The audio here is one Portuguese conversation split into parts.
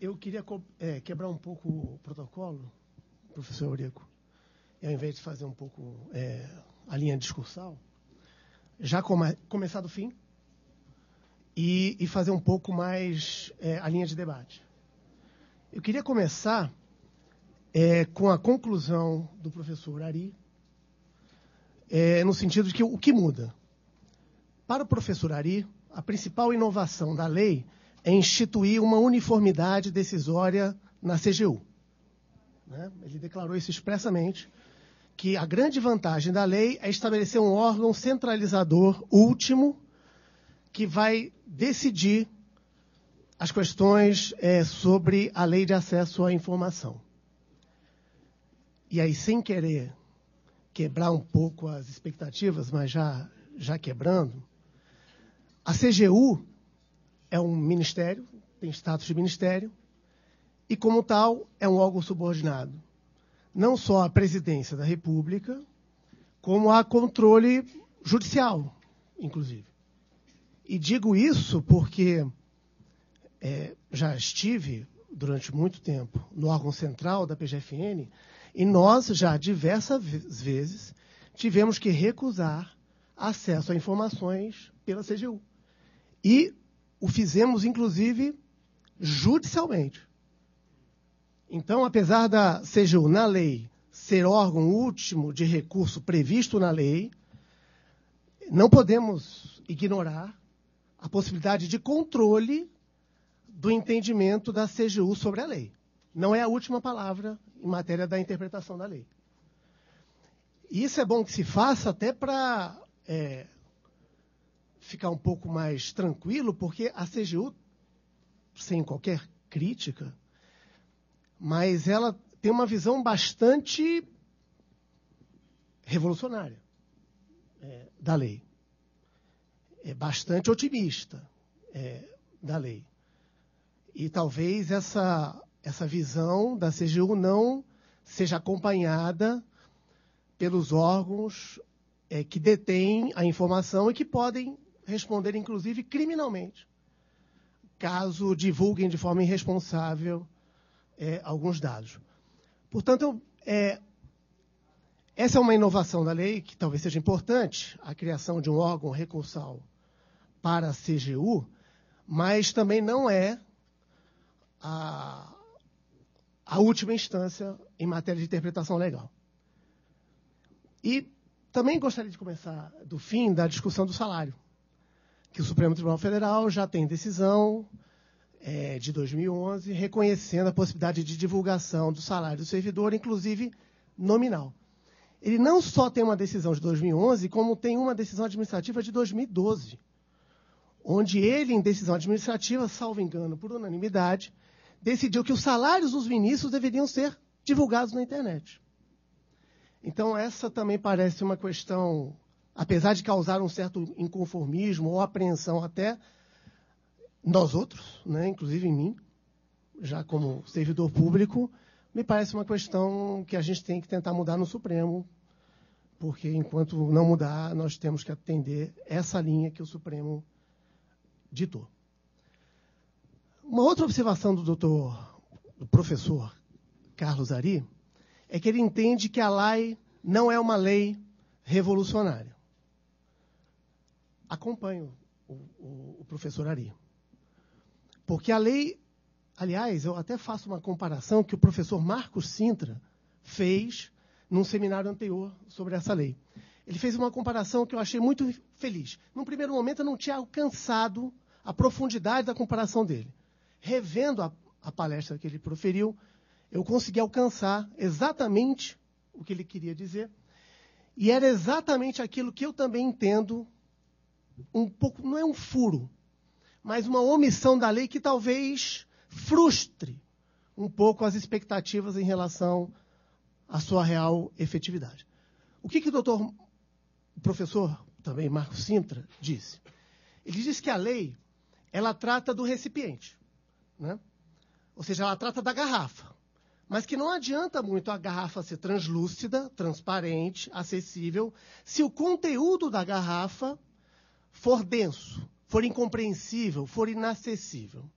Eu queria quebrar um pouco o protocolo, professor Eurico, e ao invés de fazer um pouco a linha discursal, já começar do fim e fazer um pouco mais a linha de debate. Eu queria começar com a conclusão do professor Ari, no sentido de que o que muda? Para o professor Ari, a principal inovação da lei é instituir uma uniformidade decisória na CGU. Ele declarou isso expressamente, que a grande vantagem da lei é estabelecer um órgão centralizador último que vai decidir as questões sobre a lei de acesso à informação. E aí, sem querer quebrar um pouco as expectativas, mas já quebrando, a CGU é um ministério, tem status de ministério, e, como tal, é um órgão subordinado, não só à presidência da República, como a controle judicial, inclusive. E digo isso porque já estive, durante muito tempo, no órgão central da PGFN, e nós já diversas vezes tivemos que recusar acesso a informações pela CGU. E o fizemos, inclusive, judicialmente. Então, apesar da CGU, na lei, ser órgão último de recurso previsto na lei, não podemos ignorar a possibilidade de controle do entendimento da CGU sobre a lei. Não é a última palavra em matéria da interpretação da lei. E isso é bom que se faça até para ficar um pouco mais tranquilo, porque a CGU, sem qualquer crítica, mas ela tem uma visão bastante revolucionária da lei. É bastante otimista da lei. E talvez essa visão da CGU não seja acompanhada pelos órgãos que detêm a informação e que podem responder, inclusive, criminalmente, caso divulguem de forma irresponsável alguns dados. Portanto, essa é uma inovação da lei que talvez seja importante, a criação de um órgão recursal para a CGU, mas também não é a última instância em matéria de interpretação legal. E também gostaria de começar do fim da discussão do salário, que o Supremo Tribunal Federal já tem decisão de 2011, reconhecendo a possibilidade de divulgação do salário do servidor, inclusive nominal. Ele não só tem uma decisão de 2011, como tem uma decisão administrativa de 2012, onde ele, em decisão administrativa, salvo engano, por unanimidade, decidiu que os salários dos ministros deveriam ser divulgados na internet. Então, essa também parece uma questão, apesar de causar um certo inconformismo ou apreensão até nós outros, inclusive em mim, já como servidor público, me parece uma questão que a gente tem que tentar mudar no Supremo, porque enquanto não mudar, nós temos que atender essa linha que o Supremo ditou. Uma outra observação do professor Carlos Ari é que ele entende que a lei não é uma lei revolucionária. Acompanho o professor Ari. Porque a lei, aliás, eu até faço uma comparação que o professor Marcos Sintra fez num seminário anterior sobre essa lei. Ele fez uma comparação que eu achei muito feliz. Num primeiro momento, eu não tinha alcançado a profundidade da comparação dele. Revendo a palestra que ele proferiu, eu consegui alcançar exatamente o que ele queria dizer. E era exatamente aquilo que eu também entendo, um pouco, não é um furo, mas uma omissão da lei que talvez frustre um pouco as expectativas em relação à sua real efetividade. O que o professor, também Marcos Sintra, disse? Ele diz que a lei, ela trata do recipiente, né? Ou seja, ela trata da garrafa. Mas que não adianta muito a garrafa ser translúcida, transparente, acessível, se o conteúdo da garrafa for denso, for incompreensível, for inacessível.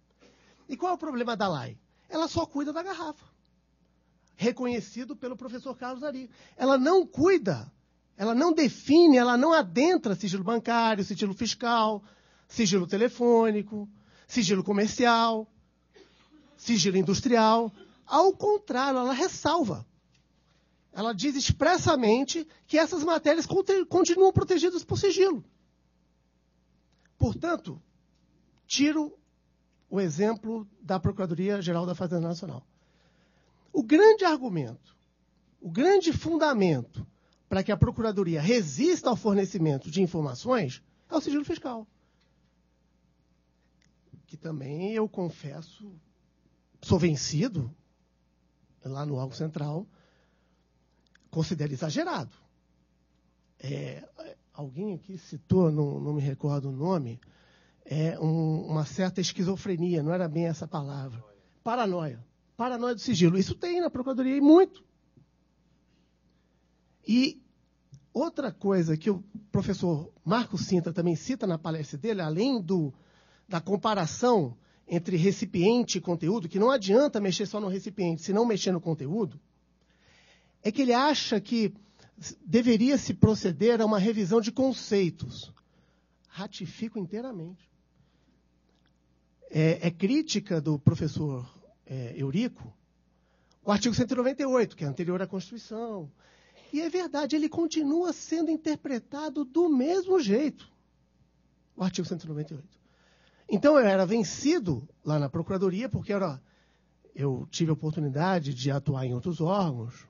E qual é o problema da lei? Ela só cuida da garrafa, reconhecido pelo professor Carlos Ari. Ela não cuida, ela não define, ela não adentra sigilo bancário, sigilo fiscal, sigilo telefônico, sigilo comercial, sigilo industrial. Ao contrário, ela ressalva. Ela diz expressamente que essas matérias continuam protegidas por sigilo. Portanto, tiro o exemplo da Procuradoria-Geral da Fazenda Nacional. O grande argumento, o grande fundamento para que a Procuradoria resista ao fornecimento de informações é o sigilo fiscal. Que também, eu confesso, sou vencido, lá no órgão central, considero exagerado. Alguém aqui citou, não me recordo o nome, uma certa esquizofrenia, não era bem essa palavra. Paranoia. Paranoia do sigilo. Isso tem na Procuradoria e muito. E outra coisa que o professor Marco Sintra também cita na palestra dele, além da comparação entre recipiente e conteúdo, que não adianta mexer só no recipiente, se não mexer no conteúdo, é que ele acha que deveria se proceder a uma revisão de conceitos. Ratifico inteiramente. É crítica do professor Eurico o artigo 198, que é anterior à Constituição. E é verdade, ele continua sendo interpretado do mesmo jeito, o artigo 198. Então, eu era vencido lá na Procuradoria, porque eu tive a oportunidade de atuar em outros órgãos,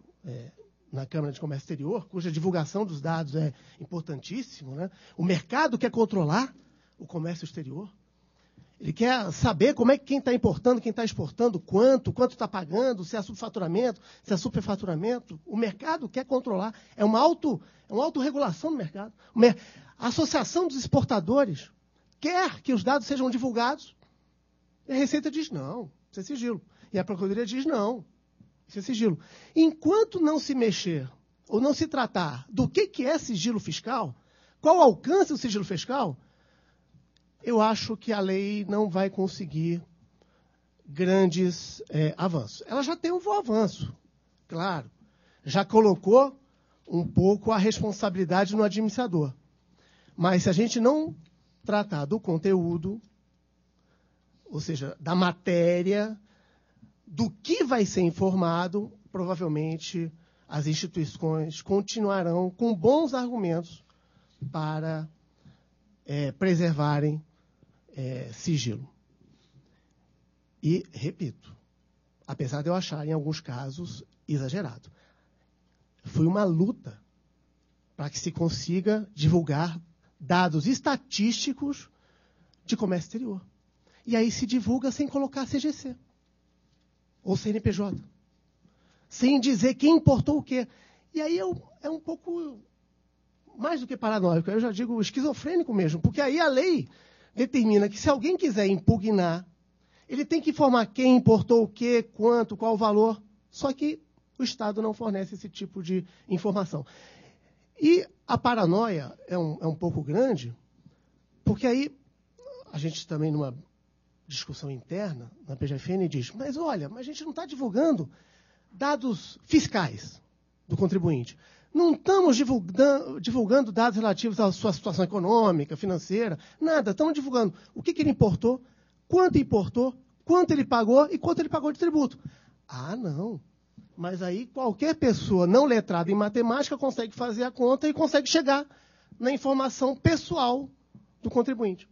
na Câmara de Comércio Exterior, cuja divulgação dos dados é importantíssimo, né? O mercado quer controlar o comércio exterior. Ele quer saber como é que quem está importando, quem está exportando, quanto está pagando, se é subfaturamento, se é superfaturamento. O mercado quer controlar. É uma autorregulação do mercado. A Associação dos Exportadores quer que os dados sejam divulgados. E a Receita diz, não, isso é sigilo. E a Procuradoria diz, não, isso é sigilo. Enquanto não se mexer, ou não se tratar do que é sigilo fiscal, qual o alcance do sigilo fiscal, eu acho que a lei não vai conseguir grandes avanços. Ela já tem um bom avanço, claro. Já colocou um pouco a responsabilidade no administrador. Mas se a gente não tratar do conteúdo, ou seja, da matéria, do que vai ser informado, provavelmente as instituições continuarão com bons argumentos para preservarem sigilo. E, repito, apesar de eu achar em alguns casos exagerado, foi uma luta para que se consiga divulgar dados estatísticos de comércio exterior. E aí se divulga sem colocar CGC ou CNPJ, sem dizer quem importou o quê. E aí é um pouco mais do que paranoico, eu já digo esquizofrênico mesmo, porque aí a lei determina que se alguém quiser impugnar, ele tem que informar quem importou o quê, quanto, qual o valor, só que o Estado não fornece esse tipo de informação. E a paranoia é um pouco grande, porque aí a gente também, numa discussão interna na PGFN, diz, mas olha, a gente não está divulgando dados fiscais do contribuinte. Não estamos divulgando dados relativos à sua situação econômica, financeira, nada. Estamos divulgando o que ele importou, quanto ele pagou e quanto ele pagou de tributo. Ah, não. Mas aí qualquer pessoa não letrada em matemática consegue fazer a conta e consegue chegar na informação pessoal do contribuinte.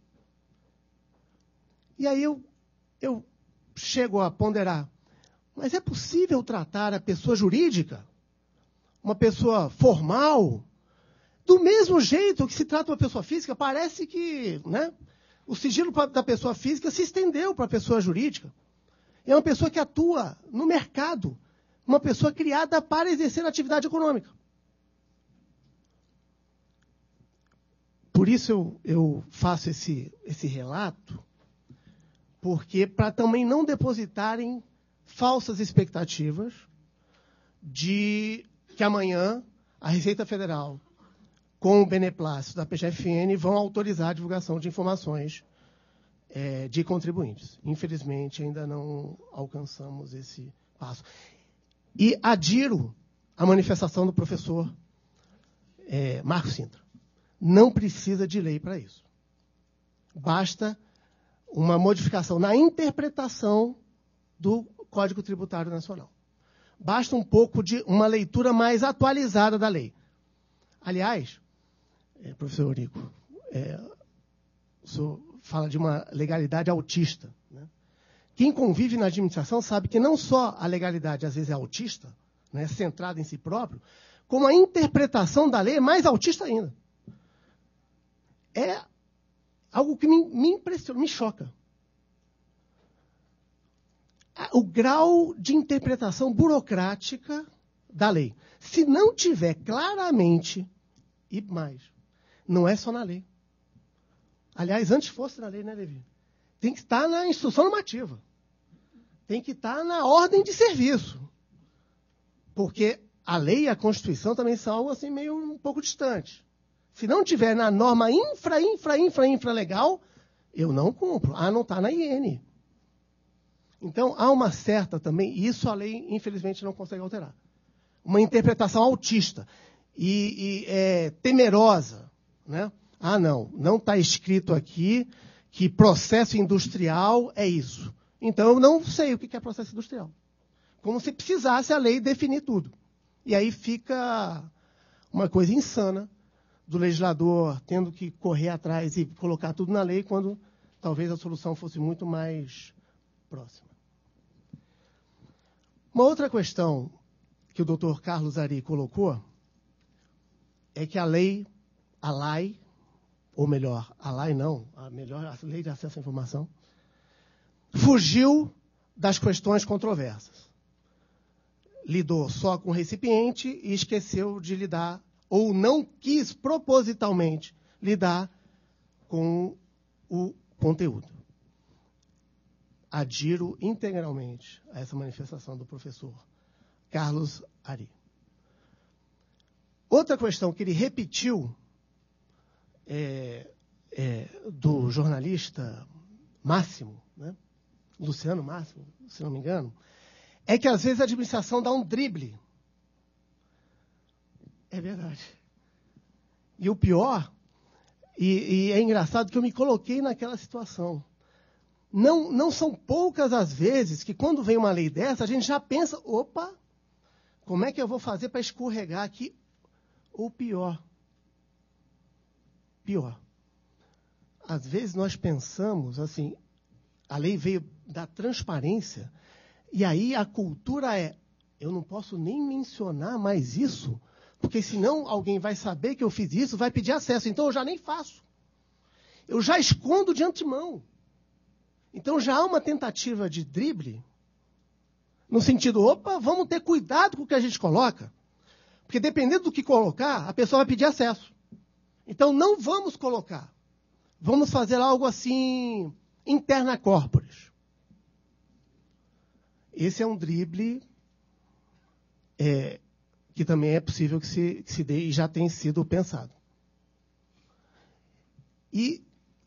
E aí eu chego a ponderar, mas é possível tratar a pessoa jurídica, uma pessoa formal, do mesmo jeito que se trata uma pessoa física? Parece que, né, o sigilo da pessoa física se estendeu para a pessoa jurídica. É uma pessoa que atua no mercado, uma pessoa criada para exercer atividade econômica. por isso eu faço esse relato, porque para também não depositarem falsas expectativas de que amanhã a Receita Federal, com o beneplácito da PGFN, vão autorizar a divulgação de informações de contribuintes. Infelizmente, ainda não alcançamos esse passo. E adiro à manifestação do professor Marco Sintra. Não precisa de lei para isso. Basta uma modificação na interpretação do Código Tributário Nacional. Basta um pouco de uma leitura mais atualizada da lei. Aliás, professor Eurico, o senhor fala de uma legalidade autista, né? Quem convive na administração sabe que não só a legalidade às vezes é autista, né, centrada em si próprio, como a interpretação da lei é mais autista ainda. É algo que me impressiona, me choca. O grau de interpretação burocrática da lei. Se não tiver claramente, e mais, não é só na lei. Aliás, antes fosse na lei, né, Levi? Tem que estar na instrução normativa. Tem que estar na ordem de serviço. Porque a lei e a Constituição também são algo assim meio um pouco distante. Se não tiver na norma infra-legal, eu não cumpro. Não está na IN. Então, há uma certa também, e isso a lei, infelizmente, não consegue alterar. Uma interpretação autista e temerosa, né? Não está escrito aqui que processo industrial é isso. Então, eu não sei o que é processo industrial. Como se precisasse a lei definir tudo. E aí fica uma coisa insana do legislador tendo que correr atrás e colocar tudo na lei, quando talvez a solução fosse muito mais próxima. Uma outra questão que o doutor Carlos Ari colocou é que a lei de acesso à informação, fugiu das questões controversas. Lidou só com o recipiente e esqueceu de lidar, ou não quis propositalmente lidar com o conteúdo. Adiro integralmente a essa manifestação do professor Carlos Ari. Outra questão que ele repetiu do jornalista Máximo, né? Luciano Máximo, se não me engano, é que às vezes a administração dá um drible. É verdade. E o pior, e é engraçado que eu me coloquei naquela situação. Não são poucas as vezes que quando vem uma lei dessa, a gente já pensa, opa, como é que eu vou fazer para escorregar aqui? Ou pior. Às vezes nós pensamos assim, a lei veio da transparência, e aí a cultura eu não posso nem mencionar mais isso, porque senão alguém vai saber que eu fiz isso, vai pedir acesso, então eu já nem faço. Eu já escondo de antemão. Então já há uma tentativa de drible, no sentido, vamos ter cuidado com o que a gente coloca, porque dependendo do que colocar, a pessoa vai pedir acesso. Então não vamos colocar. Vamos fazer algo assim, interna corporis. Esse é um drible que também é possível que se dê e já tem sido pensado. E,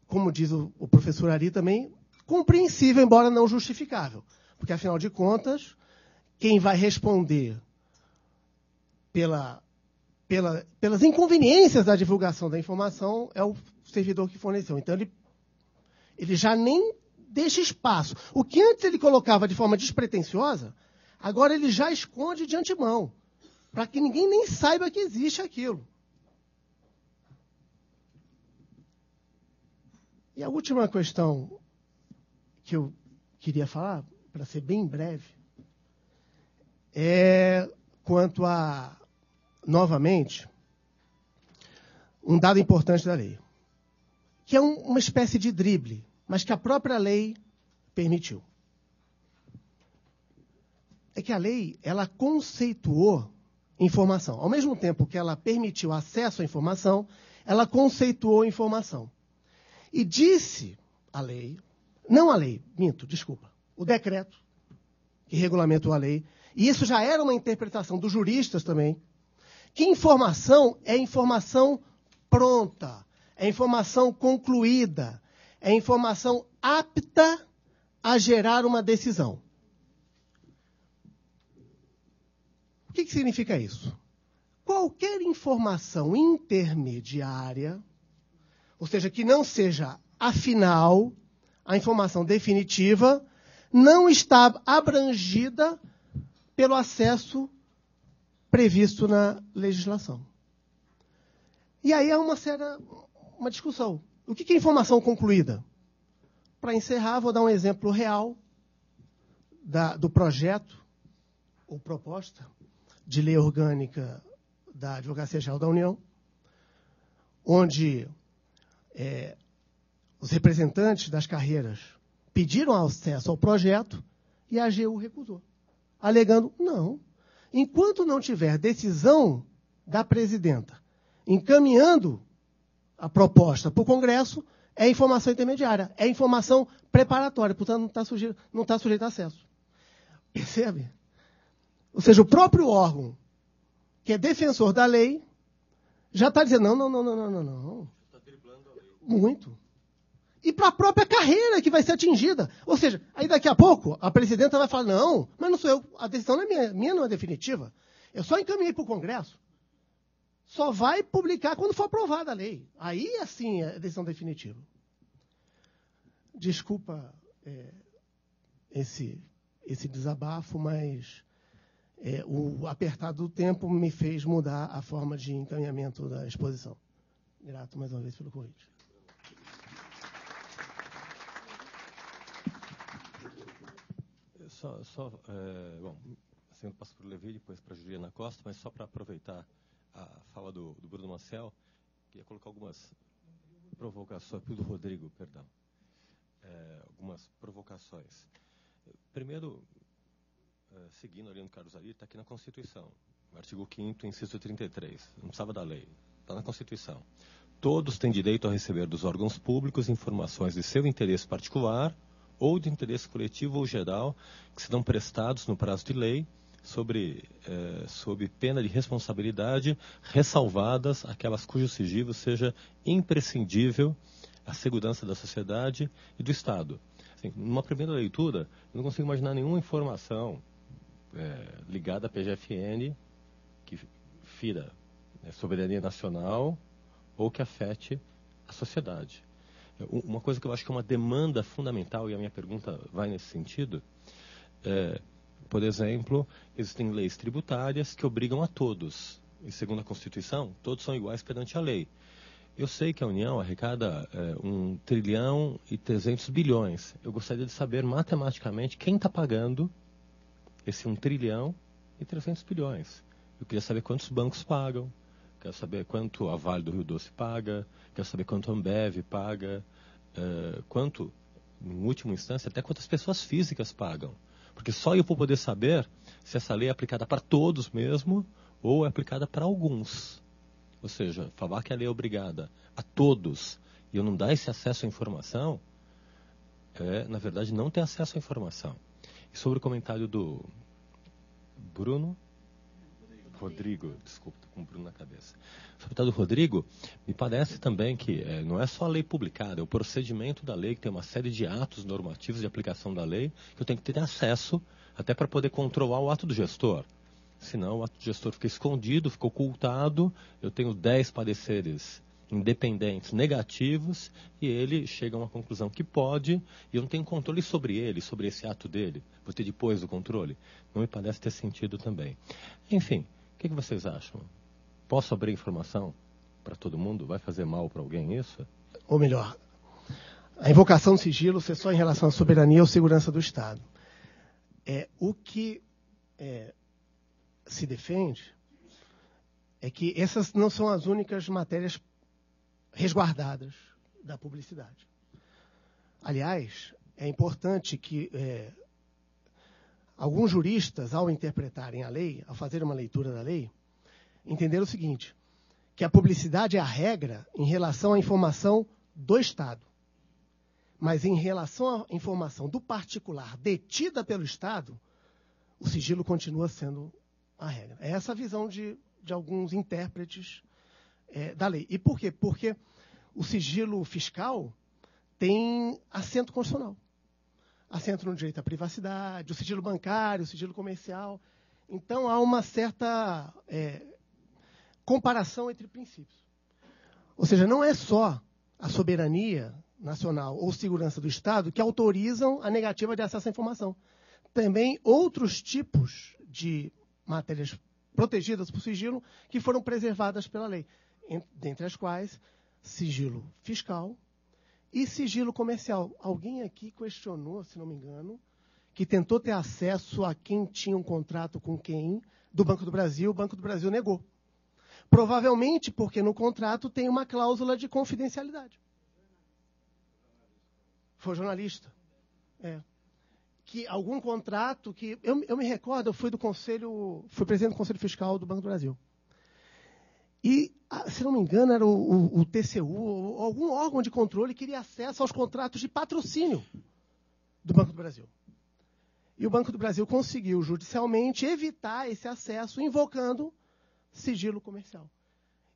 como diz o professor Ari também, compreensível, embora não justificável. Porque, afinal de contas, quem vai responder pelas inconveniências da divulgação da informação é o servidor que forneceu. Então, ele já nem deixa espaço. O que antes ele colocava de forma despretensiosa, agora ele já esconde de antemão, para que ninguém nem saiba que existe aquilo. E a última questão que eu queria falar, para ser bem breve, é quanto a, novamente, um dado importante da lei, que é uma espécie de drible, mas que a própria lei permitiu. É que a lei, ela conceituou informação. Ao mesmo tempo que ela permitiu acesso à informação, ela conceituou informação. E disse a lei, não a lei, minto, desculpa, o decreto que regulamentou a lei, e isso já era uma interpretação dos juristas também, que informação é informação pronta, é informação concluída, é informação apta a gerar uma decisão. O que significa isso? Qualquer informação intermediária, ou seja, que não seja a final, a informação definitiva, não está abrangida pelo acesso previsto na legislação. E aí há uma discussão. O que é informação concluída? Para encerrar, vou dar um exemplo real do projeto ou proposta de lei orgânica da Advocacia Geral da União, onde os representantes das carreiras pediram acesso ao projeto e a AGU recusou, alegando, não, enquanto não tiver decisão da presidenta encaminhando a proposta para o Congresso, é informação intermediária, é informação preparatória, portanto não está sujeito a acesso. Percebe? Ou seja, o próprio órgão, que é defensor da lei, já está dizendo, não. Está driblando a lei. Muito. E para a própria carreira que vai ser atingida. Ou seja, aí daqui a pouco a presidenta vai falar, não, mas não sou eu, a decisão não é minha não é definitiva. Eu só encaminhei para o Congresso. Só vai publicar quando for aprovada a lei. Aí, assim, é a decisão definitiva. Desculpa esse desabafo, mas o apertado do tempo me fez mudar a forma de encaminhamento da exposição. Grato mais uma vez pelo convite. Bom, assim eu passo para o Levi, depois para a Juliana Costa, mas só para aproveitar a fala do Bruno Maciel, queria colocar algumas provocações, do Rodrigo, perdão, algumas provocações. Primeiro, seguindo ali no Carlos Ari, está aqui na Constituição, no artigo 5º, inciso 33, não precisava da lei, está na Constituição. Todos têm direito a receber dos órgãos públicos informações de seu interesse particular ou de interesse coletivo ou geral que serão prestados no prazo de lei, sob pena de responsabilidade, ressalvadas aquelas cujo sigilo seja imprescindível à segurança da sociedade e do Estado. Assim, numa primeira leitura, eu não consigo imaginar nenhuma informação ligada à PGFN que fira soberania nacional ou que afete a sociedade. Uma coisa que eu acho que é uma demanda fundamental, e a minha pergunta vai nesse sentido, por exemplo, existem leis tributárias que obrigam a todos, e segundo a Constituição, todos são iguais perante a lei. Eu sei que a União arrecada 1 trilhão e 300 bilhões. Eu gostaria de saber matematicamente quem está pagando esse 1 trilhão e 300 bilhões. Eu queria saber quantos bancos pagam, quero saber quanto a Vale do Rio Doce paga, quero saber quanto a Ambev paga, quanto, em última instância, até quantas pessoas físicas pagam. Porque só eu vou poder saber se essa lei é aplicada para todos mesmo ou é aplicada para alguns. Ou seja, falar que a lei é obrigada a todos e eu não dar esse acesso à informação, na verdade, não ter acesso à informação. E sobre o comentário do Rodrigo, desculpa, estou com o Bruno na cabeça. Sobre o comentário do Rodrigo, me parece também que não é só a lei publicada, é o procedimento da lei, que tem uma série de atos normativos de aplicação da lei, que eu tenho que ter acesso até para poder controlar o ato do gestor. Senão o ato do gestor fica escondido, fica ocultado, eu tenho 10 pareceres independentes negativos e ele chega a uma conclusão que pode, e eu não tenho controle sobre ele, sobre esse ato dele. Vou ter depois o controle. Não me parece ter sentido também. Enfim, o que vocês acham? Posso abrir informação para todo mundo? Vai fazer mal para alguém isso? Ou melhor, a invocação do sigilo ser só em relação à soberania ou segurança do Estado. O que se defende é que essas não são as únicas matérias resguardadas da publicidade. Aliás, é importante que alguns juristas, ao interpretarem a lei, ao fazer uma leitura da lei, entenderam o seguinte, que a publicidade é a regra em relação à informação do Estado. Mas em relação à informação do particular detida pelo Estado, o sigilo continua sendo a regra. É essa a visão de alguns intérpretes da lei. E por quê? Porque o sigilo fiscal tem assento constitucional. Assento no direito à privacidade, o sigilo bancário, o sigilo comercial. Então, há uma certa comparação entre princípios. Ou seja, não é só a soberania nacional ou segurança do Estado que autorizam a negativa de acesso à informação. Também outros tipos de matérias protegidas por sigilo que foram preservadas pela lei, dentre as quais sigilo fiscal e sigilo comercial. Alguém aqui questionou, se não me engano, que tentou ter acesso a quem tinha um contrato com quem do Banco do Brasil, o Banco do Brasil negou. Provavelmente porque no contrato tem uma cláusula de confidencialidade. Foi jornalista. Que algum contrato que... Eu me recordo, eu fui presidente do Conselho Fiscal do Banco do Brasil. E, se não me engano, era o TCU, ou algum órgão de controle que queria acesso aos contratos de patrocínio do Banco do Brasil. E o Banco do Brasil conseguiu judicialmente evitar esse acesso, invocando sigilo comercial.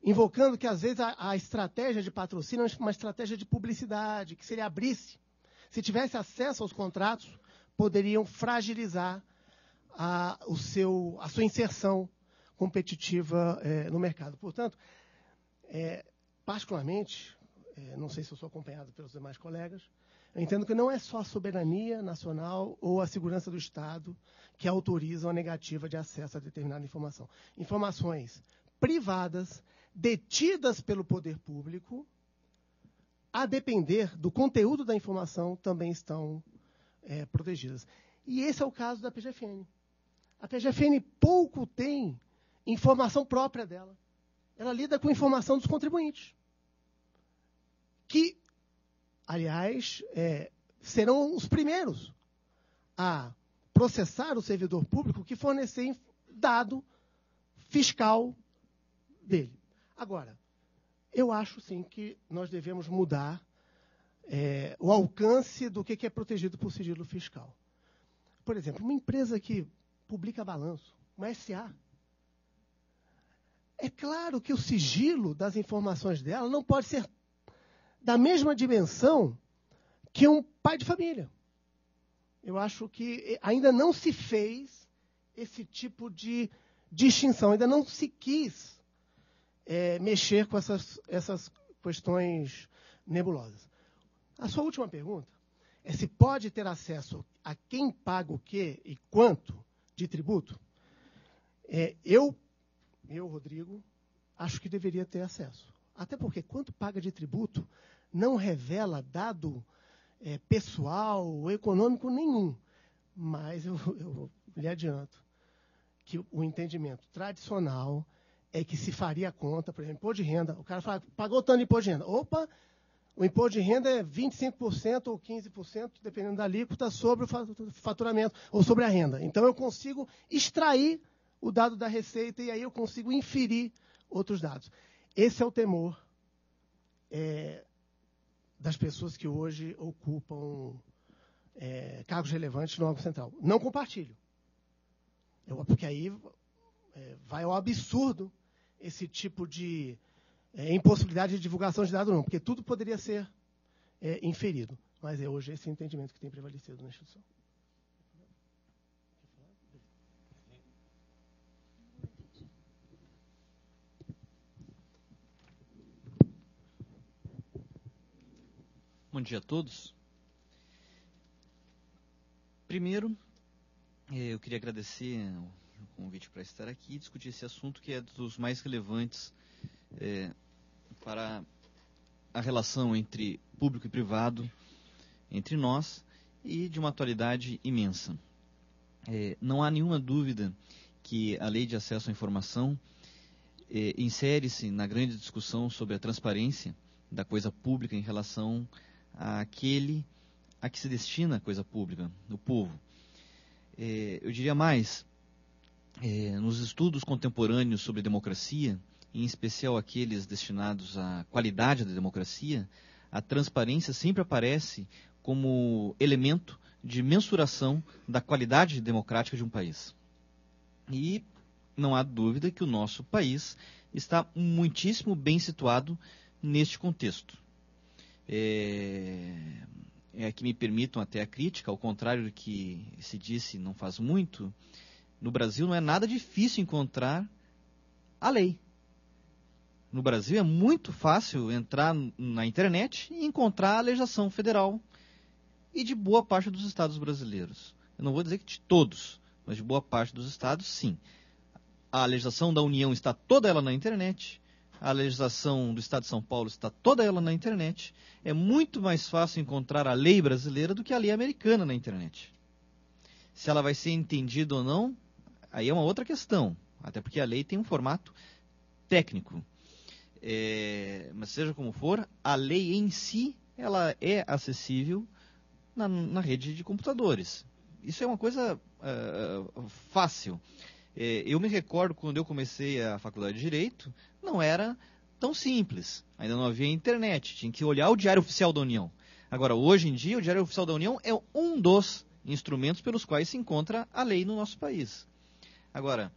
Invocando que, às vezes, a estratégia de patrocínio é uma estratégia de publicidade, que seria abrir-se. Se tivesse acesso aos contratos, poderiam fragilizar a sua inserção competitiva no mercado. Portanto, particularmente, não sei se eu sou acompanhado pelos demais colegas, eu entendo que não é só a soberania nacional ou a segurança do Estado que autorizam a negativa de acesso a determinada informação. Informações privadas, detidas pelo poder público, a depender do conteúdo da informação, também estão protegidas. E esse é o caso da PGFN. A PGFN pouco tem informação própria dela. Ela lida com informação dos contribuintes, que, aliás, serão os primeiros a processar o servidor público que fornecer dado fiscal dele. Agora, eu acho, sim, que nós devemos mudar o alcance do que é protegido por sigilo fiscal. Por exemplo, uma empresa que publica balanço, uma SA, é claro que o sigilo das informações dela não pode ser da mesma dimensão que um pai de família. Eu acho que ainda não se fez esse tipo de distinção, ainda não se quis mexer com essas questões nebulosas. A sua última pergunta é se pode ter acesso a quem paga o quê e quanto de tributo. Eu, Rodrigo, acho que deveria ter acesso. Até porque quanto paga de tributo não revela dado pessoal ou econômico nenhum. Mas eu lhe adianto que o entendimento tradicional é que se faria a conta, por exemplo, imposto de renda. O cara fala, pagou tanto de imposto de renda. Opa, o imposto de renda é 25% ou 15%, dependendo da alíquota, sobre o faturamento ou sobre a renda. Então, eu consigo extrair o dado da receita e aí eu consigo inferir outros dados. Esse é o temor das pessoas que hoje ocupam cargos relevantes no órgão central. Não compartilho. Porque aí vai ao absurdo esse tipo de impossibilidade de divulgação de dados, não, porque tudo poderia ser inferido. Mas é hoje esse entendimento que tem prevalecido na instituição. Bom dia a todos. Primeiro, eu queria agradecer o convite para estar aqui e discutir esse assunto que é dos mais relevantes para a relação entre público e privado, entre nós, e de uma atualidade imensa. Não há nenhuma dúvida que a Lei de Acesso à Informação insere-se na grande discussão sobre a transparência da coisa pública em relação àquele a que se destina a coisa pública, o povo. Eu diria mais, nos estudos contemporâneos sobre democracia, em especial aqueles destinados à qualidade da democracia, a transparência sempre aparece como elemento de mensuração da qualidade democrática de um país. E não há dúvida que o nosso país está muitíssimo bem situado neste contexto. Que me permitam até a crítica, ao contrário do que se disse não faz muito, no Brasil não é nada difícil encontrar a lei. No Brasil é muito fácil entrar na internet e encontrar a legislação federal e de boa parte dos estados brasileiros. Eu não vou dizer que de todos, mas de boa parte dos estados, sim. A legislação da União está toda ela na internet, a legislação do Estado de São Paulo está toda ela na internet. É muito mais fácil encontrar a lei brasileira do que a lei americana na internet. Se ela vai ser entendida ou não, aí é uma outra questão, até porque a lei tem um formato técnico. Mas seja como for, a lei em si, ela é acessível na rede de computadores. Isso é uma coisa fácil. Eu me recordo quando eu comecei a faculdade de Direito, não era tão simples. Ainda não havia internet, tinha que olhar o Diário Oficial da União. Agora, hoje em dia, o Diário Oficial da União é um dos instrumentos pelos quais se encontra a lei no nosso país. Agora,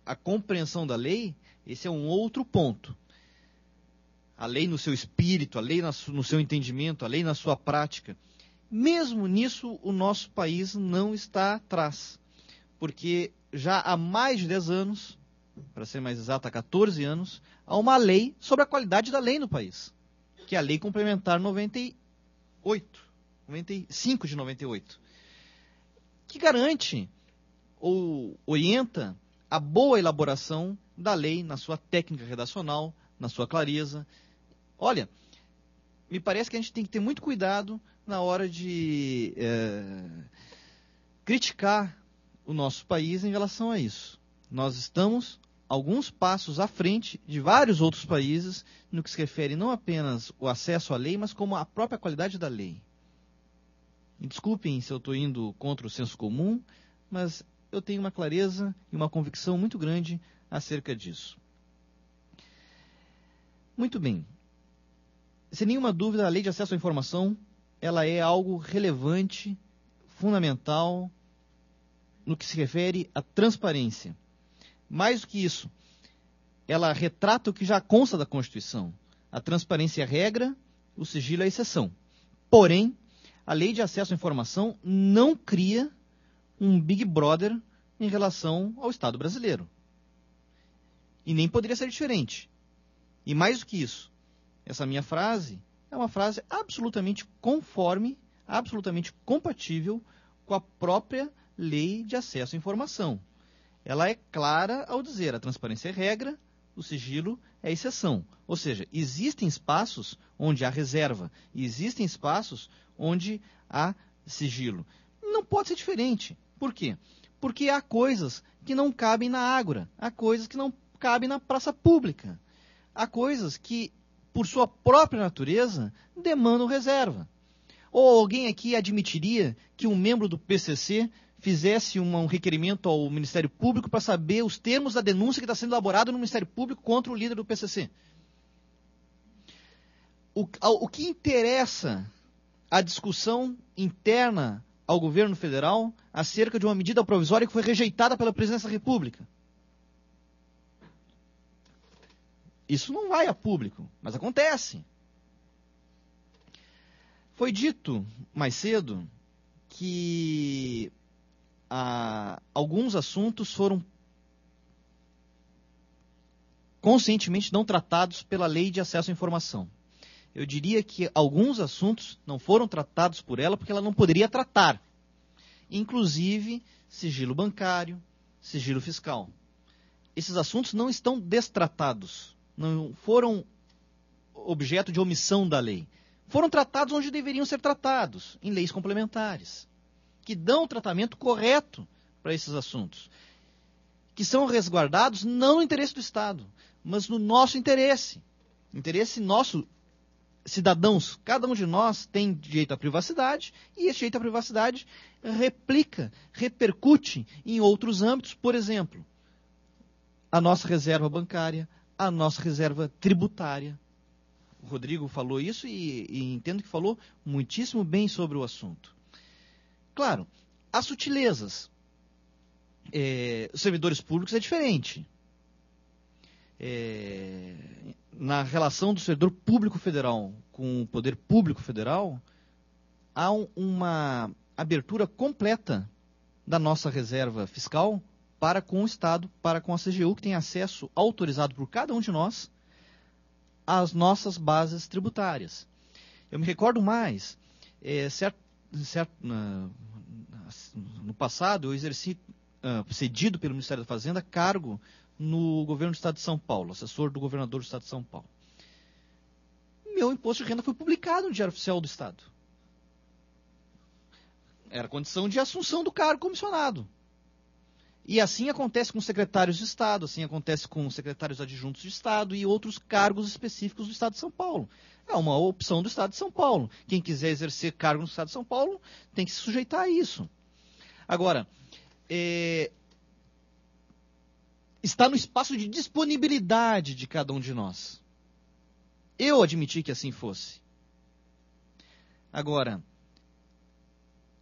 a compreensão da lei, esse é um outro ponto. A lei no seu espírito, a lei no seu entendimento, a lei na sua prática. Mesmo nisso, o nosso país não está atrás. Porque já há mais de 10 anos, para ser mais exato, há 14 anos, há uma lei sobre a qualidade da lei no país, que é a Lei Complementar 95 de 98, que garante ou orienta a boa elaboração da lei na sua técnica redacional, na sua clareza. Olha, me parece que a gente tem que ter muito cuidado na hora de criticar o nosso país em relação a isso. Nós estamos alguns passos à frente de vários outros países no que se refere não apenas o acesso à lei, mas como a própria qualidade da lei. Me desculpem se eu estou indo contra o senso comum, mas eu tenho uma clareza e uma convicção muito grande acerca disso. Muito bem. Sem nenhuma dúvida, a lei de acesso à informação, ela é algo relevante, fundamental, no que se refere à transparência. Mais do que isso, ela retrata o que já consta da Constituição. A transparência é a regra, o sigilo é a exceção. Porém, a lei de acesso à informação não cria um Big Brother em relação ao Estado brasileiro. E nem poderia ser diferente. E mais do que isso, essa minha frase é uma frase absolutamente conforme, absolutamente compatível com a própria Lei de Acesso à Informação. Ela é clara ao dizer a transparência é regra, o sigilo é exceção. Ou seja, existem espaços onde há reserva e existem espaços onde há sigilo. Não pode ser diferente. Por quê? Porque há coisas que não cabem na ágora, há coisas que não cabem na praça pública, há coisas que, por sua própria natureza, demandam reserva. Ou alguém aqui admitiria que um membro do PCC fizesse um requerimento ao Ministério Público para saber os termos da denúncia que está sendo elaborada no Ministério Público contra o líder do PCC? O que interessa a discussão interna ao governo federal acerca de uma medida provisória que foi rejeitada pela Presidência da República? Isso não vai a público, mas acontece. Foi dito mais cedo que alguns assuntos foram conscientemente não tratados pela Lei de Acesso à Informação. Eu diria que alguns assuntos não foram tratados por ela porque ela não poderia tratar. Inclusive, sigilo bancário, sigilo fiscal. Esses assuntos não estão destratados, não foram objeto de omissão da lei. Foram tratados onde deveriam ser tratados, em leis complementares, que dão o tratamento correto para esses assuntos, que são resguardados não no interesse do Estado, mas no nosso interesse nosso, cidadãos. Cada um de nós tem direito à privacidade, e esse direito à privacidade repercute em outros âmbitos. Por exemplo, a nossa reserva bancária, a nossa reserva tributária. O Rodrigo falou isso e entendo que falou muitíssimo bem sobre o assunto. Claro, as sutilezas. Os servidores públicos é diferente. Na relação do servidor público federal com o poder público federal, há uma abertura completa da nossa reserva fiscal para com o Estado, para com a CGU, que tem acesso autorizado por cada um de nós às nossas bases tributárias. Eu me recordo mais, no passado eu exerci, cedido pelo Ministério da Fazenda, cargo no governo do Estado de São Paulo, assessor do governador do Estado de São Paulo. Meu imposto de renda foi publicado no Diário Oficial do Estado. Era condição de assunção do cargo comissionado. E assim acontece com secretários de Estado, assim acontece com secretários adjuntos de Estado e outros cargos específicos do Estado de São Paulo. É uma opção do Estado de São Paulo. Quem quiser exercer cargo no Estado de São Paulo tem que se sujeitar a isso. Agora, está no espaço de disponibilidade de cada um de nós. Eu admiti que assim fosse. Agora,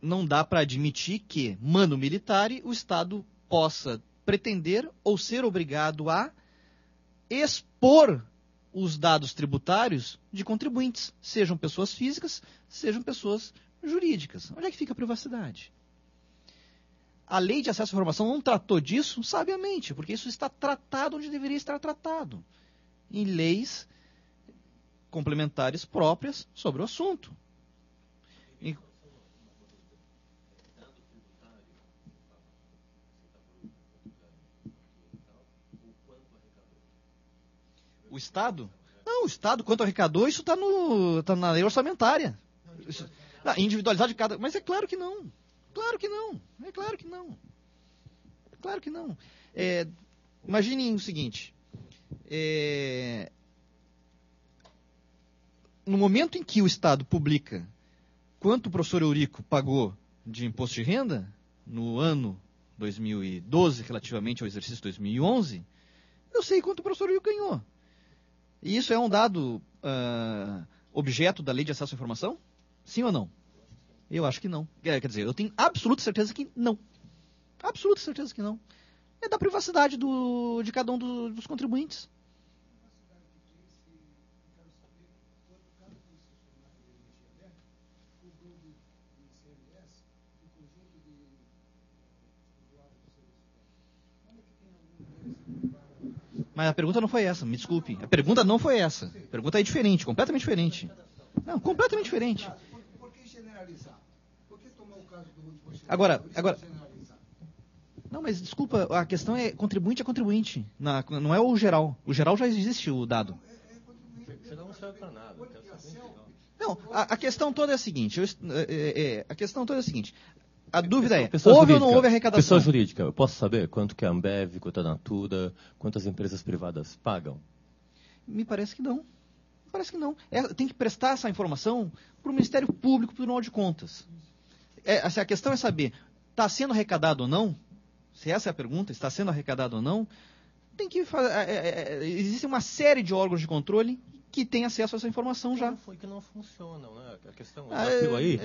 não dá para admitir que, mano militare, o Estado possa pretender ou ser obrigado a expor os dados tributários de contribuintes, sejam pessoas físicas, sejam pessoas jurídicas. Onde é que fica a privacidade? A lei de acesso à informação não tratou disso sabiamente, porque isso está tratado onde deveria estar tratado, em leis complementares próprias sobre o assunto. O Estado? Não, o Estado, quanto arrecadou, isso está na lei orçamentária. Individualizar de cada... Mas é claro que não. Claro que não. É claro que não. É claro que não. Imaginem o seguinte. No momento em que o Estado publica quanto o professor Eurico pagou de imposto de renda, no ano 2012, relativamente ao exercício 2011, eu sei quanto o professor Eurico ganhou. E isso é um dado objeto da lei de acesso à informação? Sim ou não? Eu acho que não. Quer dizer, eu tenho absoluta certeza que não. Absoluta certeza que não. É da privacidade de cada um dos contribuintes. Mas a pergunta não foi essa, me desculpe. A pergunta não foi essa. A pergunta é diferente, completamente diferente. Não, completamente diferente. Por que generalizar? Por que tomar o caso do Rodrigo? Agora... Não, mas desculpa, a questão é contribuinte a contribuinte. Não é o geral. O geral já existe o dado. Senão não serve para nada. Não, a questão toda é a seguinte. A dúvida houve ou não houve arrecadação? Pessoa jurídica, eu posso saber quanto que a Ambev, quanto a Natura, quantas empresas privadas pagam? Me parece que não. Me parece que não. Tem que prestar essa informação para o Ministério Público, para o Tribunal de Contas. A questão é saber, está sendo arrecadado ou não? Se essa é a pergunta, está sendo arrecadado ou não? Tem que existe uma série de órgãos de controle que tem acesso a essa informação já. Foi que não funcionam, né? A questão aí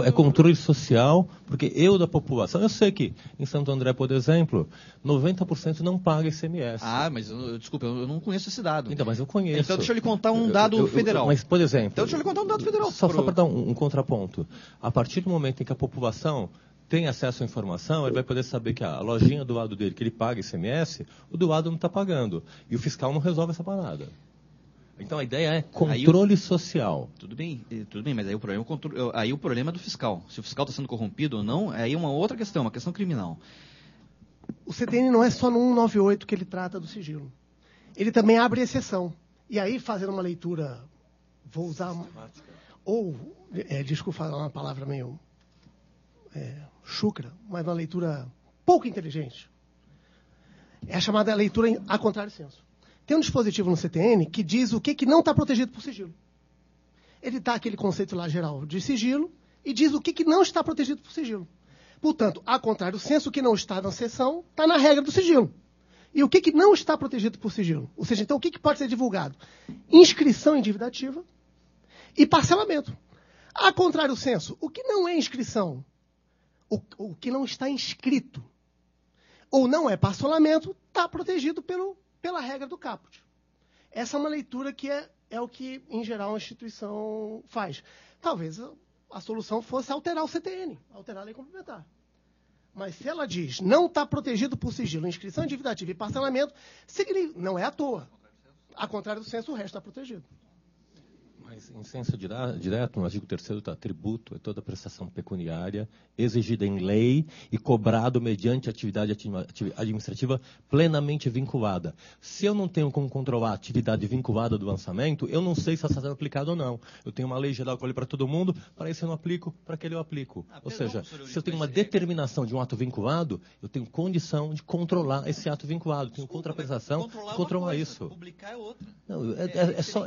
é controle social, porque da população, eu sei que em Santo André, por exemplo, 90% não paga ICMS. Mas desculpa, eu não conheço esse dado. Então, mas eu conheço. Então deixa eu lhe contar um dado federal. Mas, por exemplo... Então deixa eu lhe contar um dado federal. Só para dar um contraponto. A partir do momento em que a população tem acesso à informação, ele vai poder saber que a lojinha do lado dele, que ele paga ICMS, o do lado não está pagando. E o fiscal não resolve essa parada. Então a ideia é controle social. Tudo bem, mas aí o problema é do fiscal. Se o fiscal está sendo corrompido ou não, aí é uma outra questão, uma questão criminal. O CTN não é só no 198 que ele trata do sigilo. Ele também abre exceção. E aí, fazendo uma leitura, vou usar... desculpa falar uma palavra meio chucra, mas uma leitura pouco inteligente. É a chamada leitura a contrário senso. Tem um dispositivo no CTN que diz o que não está protegido por sigilo. Ele dá aquele conceito lá geral de sigilo e diz o que não está protegido por sigilo. Portanto, a contrário do senso, o que não está na seção está na regra do sigilo. E o que não está protegido por sigilo? Ou seja, então o que pode ser divulgado? Inscrição em dívida ativa e parcelamento. A contrário senso, o que não é inscrição, o que não está inscrito, ou não é parcelamento, está protegido pela regra do caput. Essa é uma leitura que é o que, em geral, a instituição faz. Talvez a solução fosse alterar o CTN, alterar a lei complementar. Mas se ela diz não está protegido por sigilo, inscrição em dívida ativa e parcelamento, não é à toa. Ao contrário do censo, o resto está protegido. Mas em senso direto, no artigo 3º está tributo, é toda prestação pecuniária exigida em lei e cobrado mediante atividade administrativa plenamente vinculada. Se eu não tenho como controlar a atividade vinculada do lançamento, eu não sei se está sendo aplicado ou não. Eu tenho uma lei geral que eu olho para todo mundo, para esse eu não aplico, para aquele eu aplico. Ou seja, se eu tenho uma determinação de um ato vinculado, eu tenho condição de controlar esse ato vinculado. Tenho contraprestação de controlar isso. Publicar é outra. Não,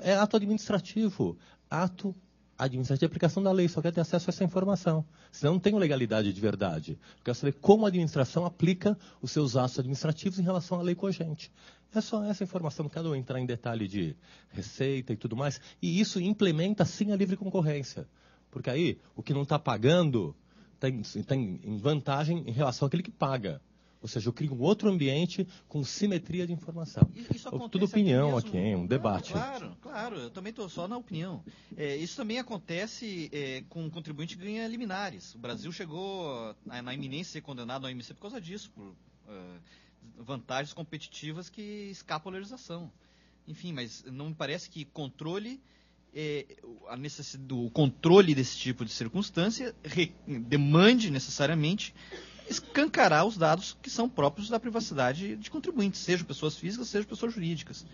é ato administrativo. Ato administrativo, aplicação da lei, só quer ter acesso a essa informação. Senão não tem legalidade de verdade. Eu quero saber como a administração aplica os seus atos administrativos em relação à lei cogente. É só essa informação, não quero entrar em detalhe de receita e tudo mais. E isso implementa, sim, a livre concorrência. Porque aí, o que não está pagando tem em vantagem em relação àquele que paga. Ou seja, eu crio um outro ambiente com simetria de informação. Tudo opinião aqui, hein? Um debate. Claro. Eu também estou só na opinião. Isso também acontece com um contribuinte que ganha liminares. O Brasil chegou na iminência de ser condenado ao OMC por causa disso, por vantagens competitivas que escapam à legislação. Enfim, mas não me parece que controle... o controle desse tipo de circunstância demande necessariamente escancarar os dados que são próprios da privacidade de contribuintes, sejam pessoas físicas, sejam pessoas jurídicas.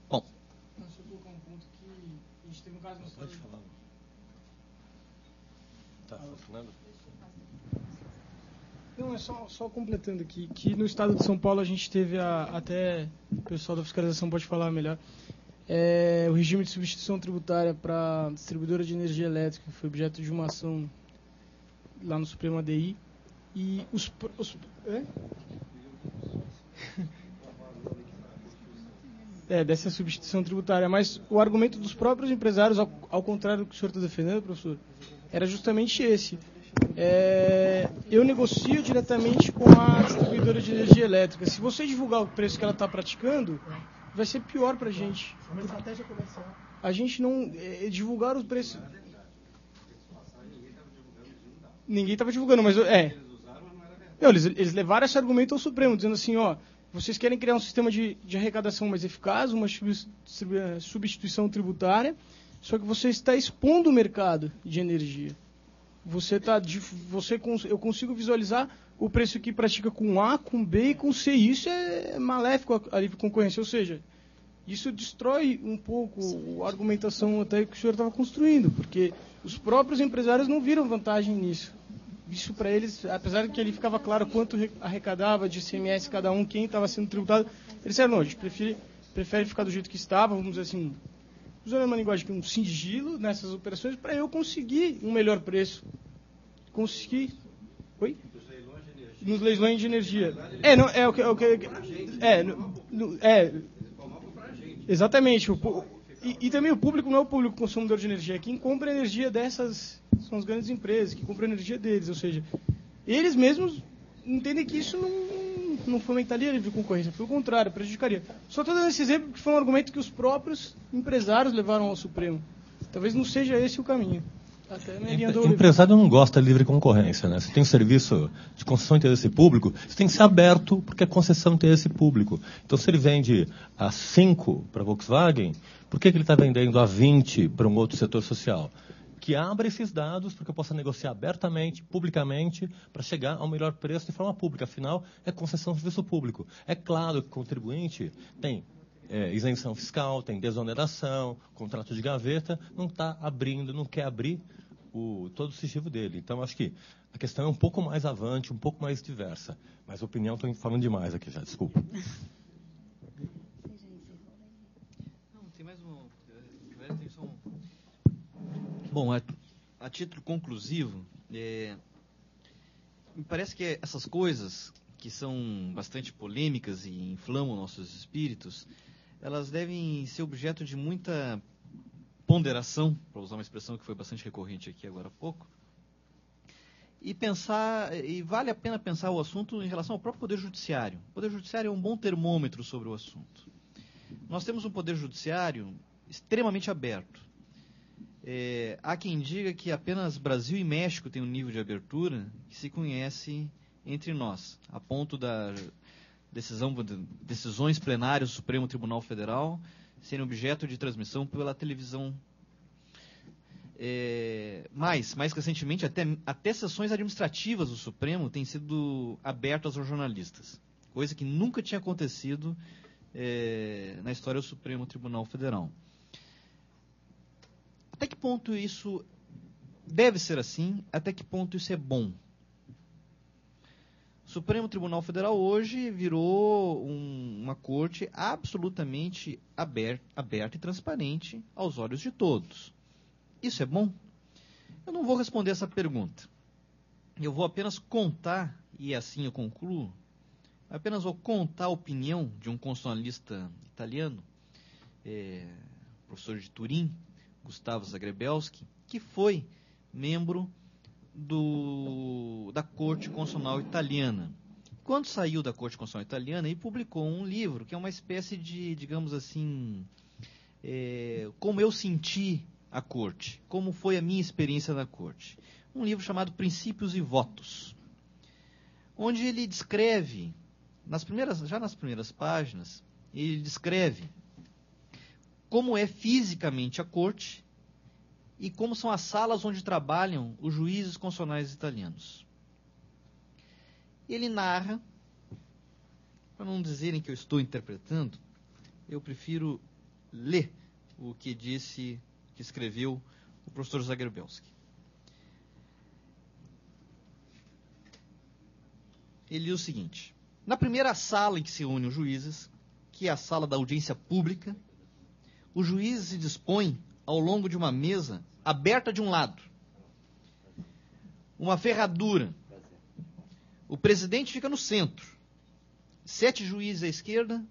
Bom. Você colocou um ponto que a gente teve um caso no estado. Pode falar. Tá funcionando? Não, é só completando aqui, que no estado de São Paulo a gente teve até o pessoal da fiscalização pode falar melhor, o regime de substituição tributária para distribuidora de energia elétrica, que foi objeto de uma ação lá no Supremo ADI. E dessa substituição tributária, mas o argumento dos próprios empresários, ao contrário do que o senhor está defendendo, professor, era justamente esse. Eu negocio diretamente com a distribuidora de energia elétrica. Se você divulgar o preço que ela está praticando, vai ser pior para a gente. É uma estratégia comercial. A gente não divulgar os preços. Ninguém estava divulgando, mas não, eles levaram esse argumento ao Supremo, dizendo assim, vocês querem criar um sistema de arrecadação mais eficaz, uma substituição tributária, só que você está expondo o mercado de energia. Eu consigo visualizar o preço que pratica com A, com B e com C. Isso é maléfico à livre concorrência, ou seja, isso destrói um pouco a argumentação até que o senhor estava construindo, porque os próprios empresários não viram vantagem nisso. Isso para eles, apesar de que ele ficava claro quanto arrecadava de ICMS cada um, quem estava sendo tributado, eles disseram, não, a gente prefere ficar do jeito que estava, vamos dizer assim, usando uma linguagem que um sigilo nessas operações, para eu conseguir um melhor preço. Conseguir... Oi? Nos leilões de energia. Exatamente. E também o público não é o público consumidor de energia. Quem compra energia dessas são as grandes empresas, que compram energia deles. Ou seja, eles mesmos entendem que isso não fomentaria a livre concorrência. Pelo contrário, prejudicaria. Só estou dando esse exemplo porque foi um argumento que os próprios empresários levaram ao Supremo. Talvez não seja esse o caminho. Até o empresário não gosta de livre concorrência, né? Se tem um serviço de concessão de interesse público, isso tem que ser aberto porque é concessão de interesse público. Então, se ele vende a 5 para a Volkswagen, por que ele está vendendo a 20 para um outro setor social? Que abra esses dados para que eu possa negociar abertamente, publicamente, para chegar ao melhor preço de forma pública. Afinal, é concessão de serviço público. É claro que o contribuinte tem isenção fiscal, tem desoneração, contrato de gaveta, não está abrindo, não quer abrir todo o sigilo dele. Então, acho que a questão é um pouco mais avante, um pouco mais diversa. Mas a opinião, estou falando demais aqui já, desculpa. Não, tem mais um... Bom, a título conclusivo, me parece que essas coisas que são bastante polêmicas e inflamam nossos espíritos, elas devem ser objeto de muita ponderação, para usar uma expressão que foi bastante recorrente aqui agora há pouco, e vale a pena pensar o assunto em relação ao próprio Poder Judiciário. O Poder Judiciário é um bom termômetro sobre o assunto. Nós temos um Poder Judiciário extremamente aberto. Há quem diga que apenas Brasil e México têm um nível de abertura que se conhece entre nós, a ponto da decisões plenárias do Supremo Tribunal Federal serem objeto de transmissão pela televisão. Mais recentemente, até sessões administrativas do Supremo têm sido abertas aos jornalistas, coisa que nunca tinha acontecido na história do Supremo Tribunal Federal. Até que ponto isso deve ser assim? Até que ponto isso é bom? O Supremo Tribunal Federal hoje virou uma corte absolutamente aberta e transparente aos olhos de todos. Isso é bom? Eu não vou responder essa pergunta. Eu vou apenas contar, e assim eu concluo, apenas vou contar a opinião de um constitucionalista italiano, professor de Turim, Gustavo Zagrebelsky, que foi membro da Corte Constitucional Italiana. Quando saiu da Corte Constitucional Italiana, ele publicou um livro que é uma espécie de, digamos assim, como eu senti a Corte, como foi a minha experiência na Corte. Um livro chamado Princípios e Votos, onde ele descreve, já nas primeiras páginas, ele descreve como é fisicamente a Corte e como são as salas onde trabalham os juízes constitucionais italianos. Ele narra, para não dizerem que eu estou interpretando, eu prefiro ler o que escreveu o professor Zagrebelsky. Ele diz o seguinte: na primeira sala em que se unem os juízes, que é a sala da audiência pública, os juízes se dispõem ao longo de uma mesa aberta de um lado, uma ferradura. O presidente fica no centro, 7 juízes à esquerda,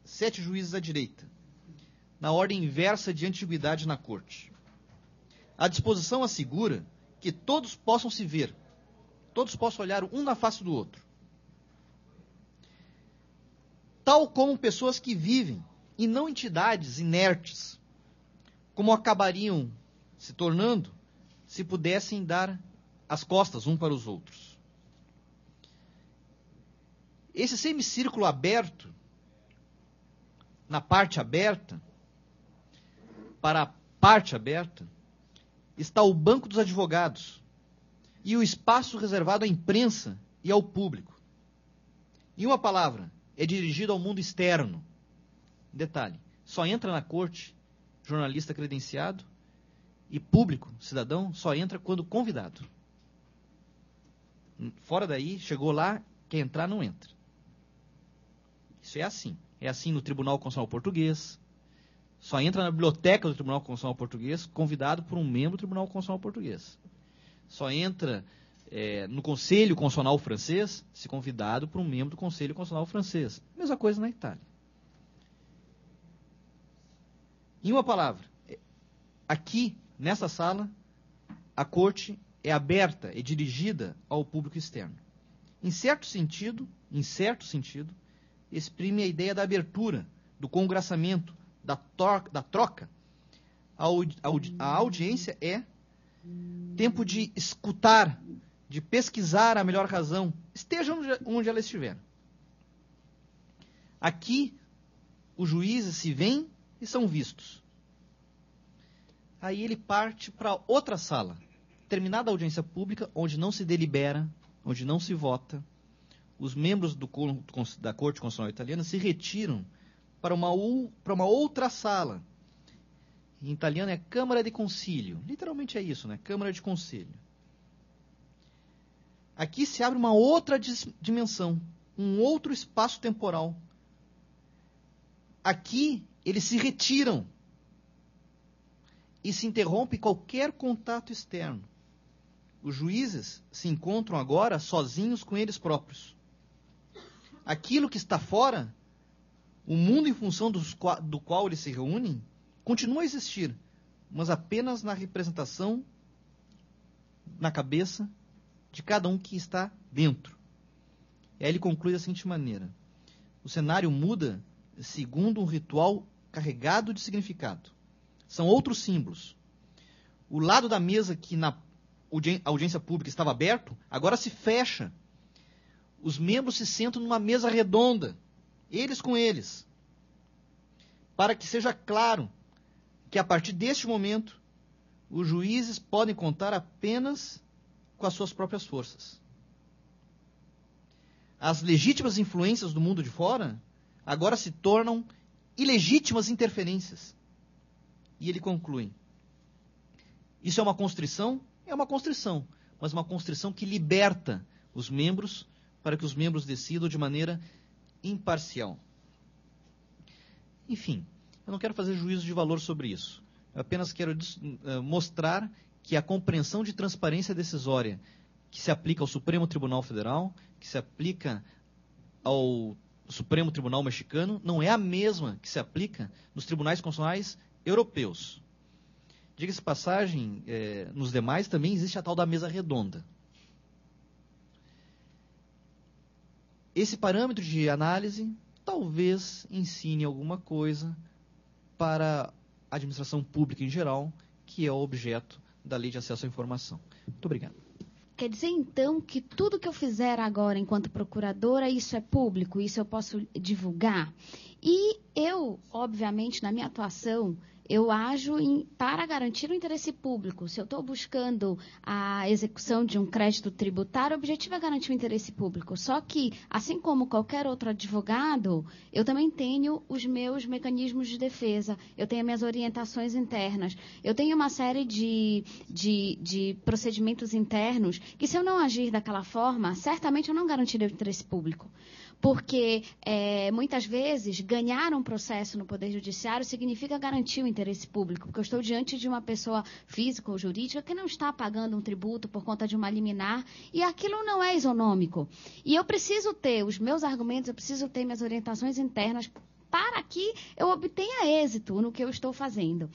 7 juízes à direita, na ordem inversa de antiguidade na corte. A disposição assegura que todos possam se ver, todos possam olhar um na face do outro, tal como pessoas que vivem e não entidades inertes, como acabariam se tornando se pudessem dar as costas um para os outros. Esse semicírculo aberto, na parte aberta, para a parte aberta, está o banco dos advogados e o espaço reservado à imprensa e ao público. Em uma palavra, é dirigido ao mundo externo. Detalhe, só entra na corte jornalista credenciado e público, cidadão, só entra quando convidado. Fora daí, chegou lá, quer entrar, não entra. Isso é assim. É assim no Tribunal Constitucional Português. Só entra na biblioteca do Tribunal Constitucional Português convidado por um membro do Tribunal Constitucional Português. Só entra no Conselho Constitucional Francês se convidado por um membro do Conselho Constitucional Francês. Mesma coisa na Itália. Em uma palavra, aqui, nessa sala, a corte é aberta, é dirigida ao público externo. Em certo sentido, exprime a ideia da abertura, do congraçamento, da troca. A audiência é tempo de escutar, de pesquisar a melhor razão, esteja onde ela estiver. Aqui, os juízes se veem e são vistos. Aí ele parte para outra sala, terminada a audiência pública, onde não se delibera, onde não se vota, os membros da Corte Constitucional Italiana se retiram para uma outra sala. Em italiano é Câmara de Concílio. Literalmente é isso, né? Câmara de Conselho. Aqui se abre uma outra dimensão, um outro espaço temporal. Aqui eles se retiram e se interrompe qualquer contato externo. Os juízes se encontram agora sozinhos com eles próprios. aquilo que está fora, o mundo em função do qual eles se reúnem, continua a existir, mas apenas na representação, na cabeça de cada um que está dentro. E aí ele conclui da seguinte maneira: o cenário muda segundo um ritual carregado de significado. São outros símbolos. O lado da mesa que na audiência pública estava aberto, agora se fecha. Os membros se sentam numa mesa redonda, eles com eles, para que seja claro que a partir deste momento os juízes podem contar apenas com as suas próprias forças. As legítimas influências do mundo de fora agora se tornam ilegítimas interferências. E ele conclui: isso é uma constrição? É uma constrição, mas uma constrição que liberta os membros para que os membros decidam de maneira imparcial. Enfim, eu não quero fazer juízo de valor sobre isso. Eu apenas quero mostrar que a compreensão de transparência decisória que se aplica ao Supremo Tribunal Federal, que se aplica ao Supremo Tribunal Mexicano, não é a mesma que se aplica nos tribunais constitucionais europeus. Diga-se passagem, nos demais também existe a tal da mesa redonda. Esse parâmetro de análise talvez ensine alguma coisa para a administração pública em geral, que é o objeto da Lei de Acesso à Informação. Muito obrigado. Quer dizer, então, que tudo que eu fizer agora enquanto procuradora, isso é público, isso eu posso divulgar? E eu, obviamente, na minha atuação, eu ajo para garantir o interesse público. Se eu estou buscando a execução de um crédito tributário, o objetivo é garantir o interesse público. Só que, assim como qualquer outro advogado, eu também tenho os meus mecanismos de defesa, eu tenho minhas orientações internas, eu tenho uma série de procedimentos internos que, se eu não agir daquela forma, certamente eu não garantirei o interesse público. Porque, muitas vezes, ganhar um processo no Poder Judiciário significa garantir o interesse público, porque eu estou diante de uma pessoa física ou jurídica que não está pagando um tributo por conta de uma liminar, e aquilo não é isonômico. E eu preciso ter os meus argumentos, eu preciso ter minhas orientações internas para que eu obtenha êxito no que eu estou fazendo.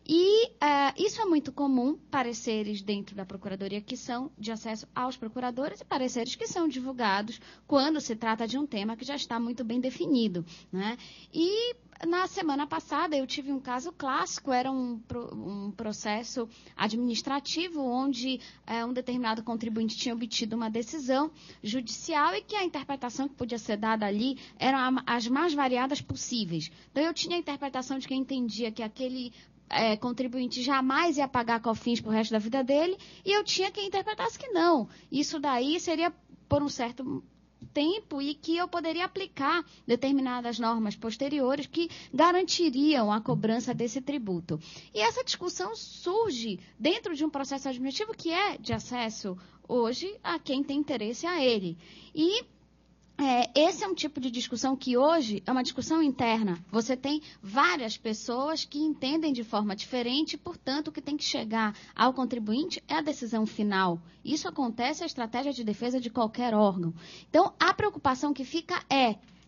E isso é muito comum, pareceres dentro da Procuradoria que são de acesso aos procuradores e pareceres que são divulgados quando se trata de um tema que já está muito bem definido, né? E na semana passada eu tive um caso clássico, era um processo administrativo onde um determinado contribuinte tinha obtido uma decisão judicial e que a interpretação que podia ser dada ali eram as mais variadas possíveis. Então eu tinha a interpretação de quem entendia que aquele contribuinte jamais ia pagar COFINS para o resto da vida dele, e eu tinha quem interpretasse que não. Isso daí seria por um certo tempo e que eu poderia aplicar determinadas normas posteriores que garantiriam a cobrança desse tributo. E essa discussão surge dentro de um processo administrativo que é de acesso hoje a quem tem interesse a ele. E esse é um tipo de discussão que hoje é uma discussão interna. Você tem várias pessoas que entendem de forma diferente, portanto, o que tem que chegar ao contribuinte é a decisão final. Isso acontece, a estratégia de defesa de qualquer órgão. Então, a preocupação que fica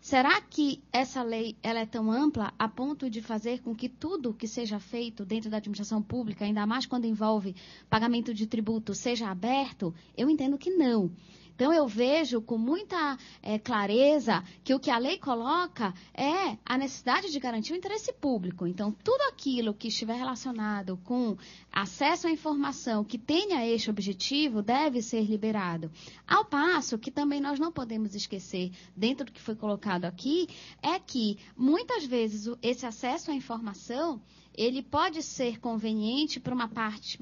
será que essa lei ela é tão ampla a ponto de fazer com que tudo que seja feito dentro da administração pública, ainda mais quando envolve pagamento de tributo, seja aberto? Eu entendo que não. Então, eu vejo com muita clareza que o que a lei coloca é a necessidade de garantir o interesse público. Então, tudo aquilo que estiver relacionado com acesso à informação que tenha este objetivo deve ser liberado. Ao passo que também nós não podemos esquecer, dentro do que foi colocado aqui, é que muitas vezes esse acesso à informação ele pode ser conveniente para uma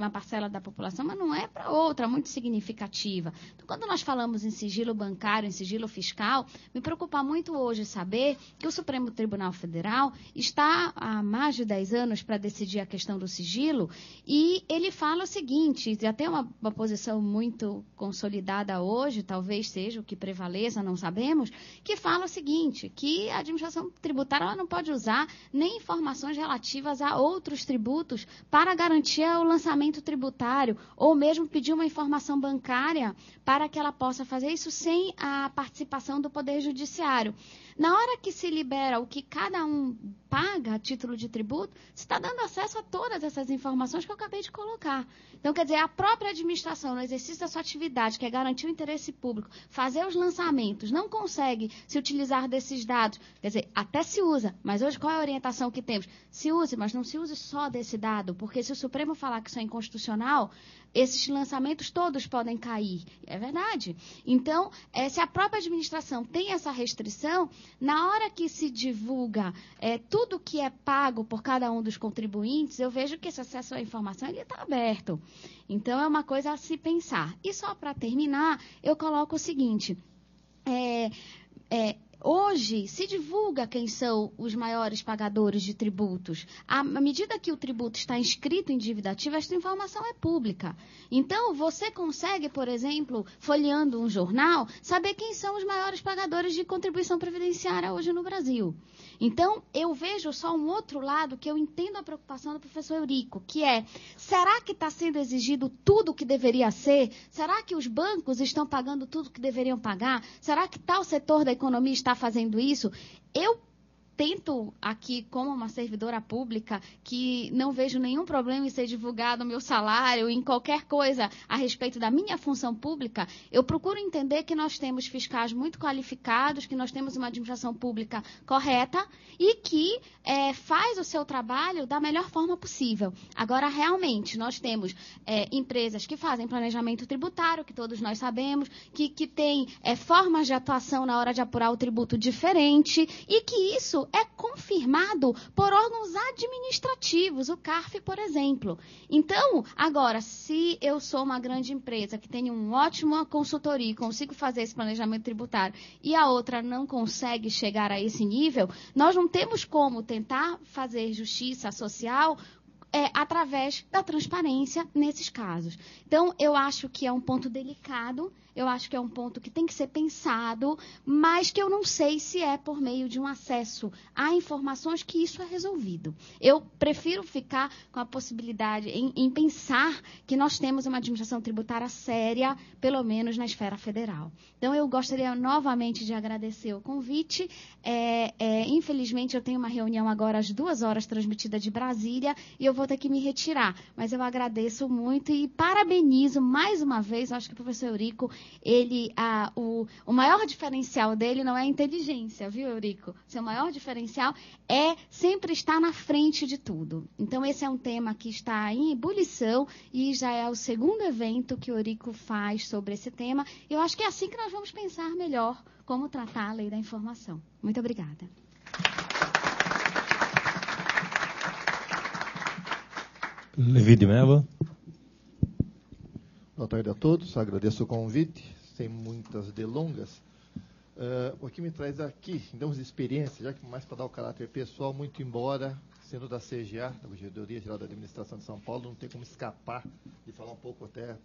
parcela da população, mas não é para outra, muito significativa. Então, quando nós falamos em sigilo bancário, em sigilo fiscal, me preocupa muito hoje saber que o Supremo Tribunal Federal está há mais de 10 anos para decidir a questão do sigilo, e ele fala o seguinte, já tem uma posição muito consolidada hoje, talvez seja o que prevaleça, não sabemos, que fala o seguinte, que a administração tributária ela não pode usar nem informações relativas a outros tributos para garantir o lançamento tributário, ou mesmo pedir uma informação bancária para que ela possa fazer isso sem a participação do Poder Judiciário. Na hora que se libera o que cada um paga a título de tributo, se está dando acesso a todas essas informações que eu acabei de colocar. Então, quer dizer, a própria administração, no exercício da sua atividade, que é garantir o interesse público, fazer os lançamentos, não consegue se utilizar desses dados. Quer dizer, até se usa, mas hoje qual é a orientação que temos? Se use, mas não se use só desse dado, porque se o Supremo falar que isso é inconstitucional, esses lançamentos todos podem cair. É verdade. Então, se a própria administração tem essa restrição, na hora que se divulga tudo que é pago por cada um dos contribuintes, eu vejo que esse acesso à informação está aberto. Então, é uma coisa a se pensar. E só para terminar, eu coloco o seguinte. Hoje, se divulga quem são os maiores pagadores de tributos. À medida que o tributo está inscrito em dívida ativa, essa informação é pública. Então, você consegue, por exemplo, folheando um jornal, saber quem são os maiores pagadores de contribuição previdenciária hoje no Brasil. Então, eu vejo só um outro lado que eu entendo a preocupação do professor Eurico, que é, será que está sendo exigido tudo o que deveria ser? Será que os bancos estão pagando tudo o que deveriam pagar? Será que tal setor da economia está fazendo isso? Eu tento aqui, como uma servidora pública, que não vejo nenhum problema em ser divulgado o meu salário, em qualquer coisa a respeito da minha função pública, eu procuro entender que nós temos fiscais muito qualificados, que nós temos uma administração pública correta e que faz o seu trabalho da melhor forma possível. Agora, realmente, nós temos empresas que fazem planejamento tributário, que todos nós sabemos, que têm formas de atuação na hora de apurar o tributo diferente e que isso é confirmado por órgãos administrativos, o CARF, por exemplo. Então, agora, se eu sou uma grande empresa que tem uma ótima consultoria e consigo fazer esse planejamento tributário e a outra não consegue chegar a esse nível, nós não temos como tentar fazer justiça social através da transparência nesses casos. Então, eu acho que é um ponto delicado, eu acho que é um ponto que tem que ser pensado, mas que eu não sei se é por meio de um acesso a informações que isso é resolvido. Eu prefiro ficar com a possibilidade em pensar que nós temos uma administração tributária séria, pelo menos na esfera federal. Então, eu gostaria novamente de agradecer o convite. Infelizmente, eu tenho uma reunião agora às 2h transmitida de Brasília e eu vou ter que me retirar, mas eu agradeço muito e parabenizo mais uma vez. Acho que o professor Eurico, o maior diferencial dele não é a inteligência, viu, Eurico? Seu maior diferencial é sempre estar na frente de tudo. Então, esse é um tema que está em ebulição e já é o segundo evento que o Eurico faz sobre esse tema. Eu acho que é assim que nós vamos pensar melhor como tratar a lei da informação. Muito obrigada. Levi de Mello. Boa tarde a todos, agradeço o convite, sem muitas delongas. O que me traz aqui, em termos de experiência, já que mais para dar o caráter pessoal, muito embora, sendo da CGA, da Corregedoria Geral da Administração de São Paulo, não tem como escapar de falar um pouco até,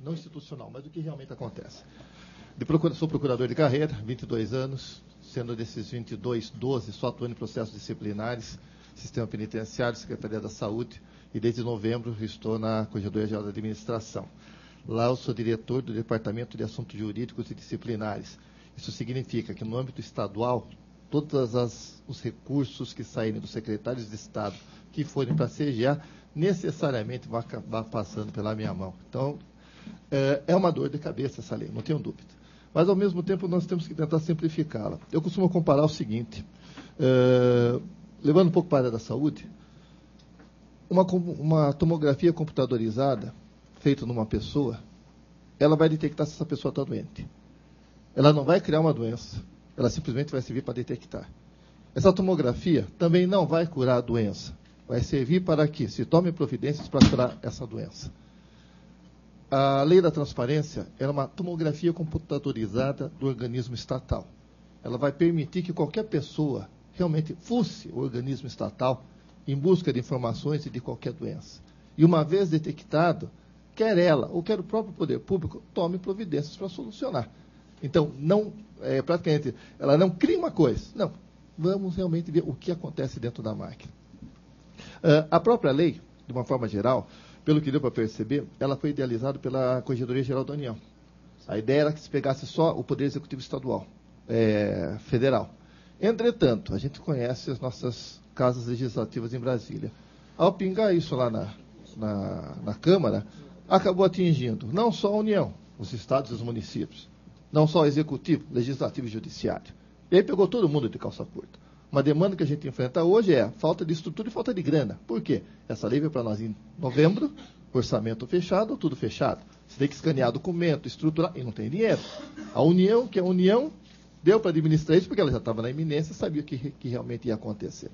não institucional, mas do que realmente acontece. Sou procurador de carreira, 22 anos, sendo desses 22, 12 só atuando em processos disciplinares, Sistema Penitenciário, Secretaria da Saúde, e desde novembro estou na Corregedoria Geral da Administração. Lá eu sou diretor do Departamento de Assuntos Jurídicos e Disciplinares. Isso significa que no âmbito estadual, todos os recursos que saírem dos secretários de Estado que forem para a CGA, necessariamente vão acabar passando pela minha mão. Então, é uma dor de cabeça essa lei, não tenho dúvida. Mas, ao mesmo tempo, nós temos que tentar simplificá-la. Eu costumo comparar o seguinte, levando um pouco para a área da saúde, uma tomografia computadorizada feita numa pessoa, ela vai detectar se essa pessoa está doente. Ela não vai criar uma doença, ela simplesmente vai servir para detectar. Essa tomografia também não vai curar a doença, vai servir para que se tome providências para curar essa doença. A lei da transparência é uma tomografia computadorizada do organismo estatal. Ela vai permitir que qualquer pessoa realmente fuce o organismo estatal em busca de informações e de qualquer doença. E uma vez detectado, quer ela ou quer o próprio poder público, tome providências para solucionar. Então, praticamente, ela não cria uma coisa. Não, vamos realmente ver o que acontece dentro da máquina. A própria lei, de uma forma geral, pelo que deu para perceber, ela foi idealizada pela Corregedoria Geral da União. A ideia era que se pegasse só o Poder Executivo Estadual, federal. Entretanto, a gente conhece as nossas casas legislativas em Brasília. Ao pingar isso lá na Câmara, acabou atingindo não só a União, os estados e os municípios, não só o Executivo, Legislativo e Judiciário. E aí pegou todo mundo de calça curta. Uma demanda que a gente enfrenta hoje é falta de estrutura e falta de grana. Por quê? Essa lei veio para nós em novembro, orçamento fechado, tudo fechado. Você tem que escanear documento, estruturar, e não tem dinheiro. A União, que é a União, deu para administrar isso porque ela já estava na iminência, sabia que realmente ia acontecer.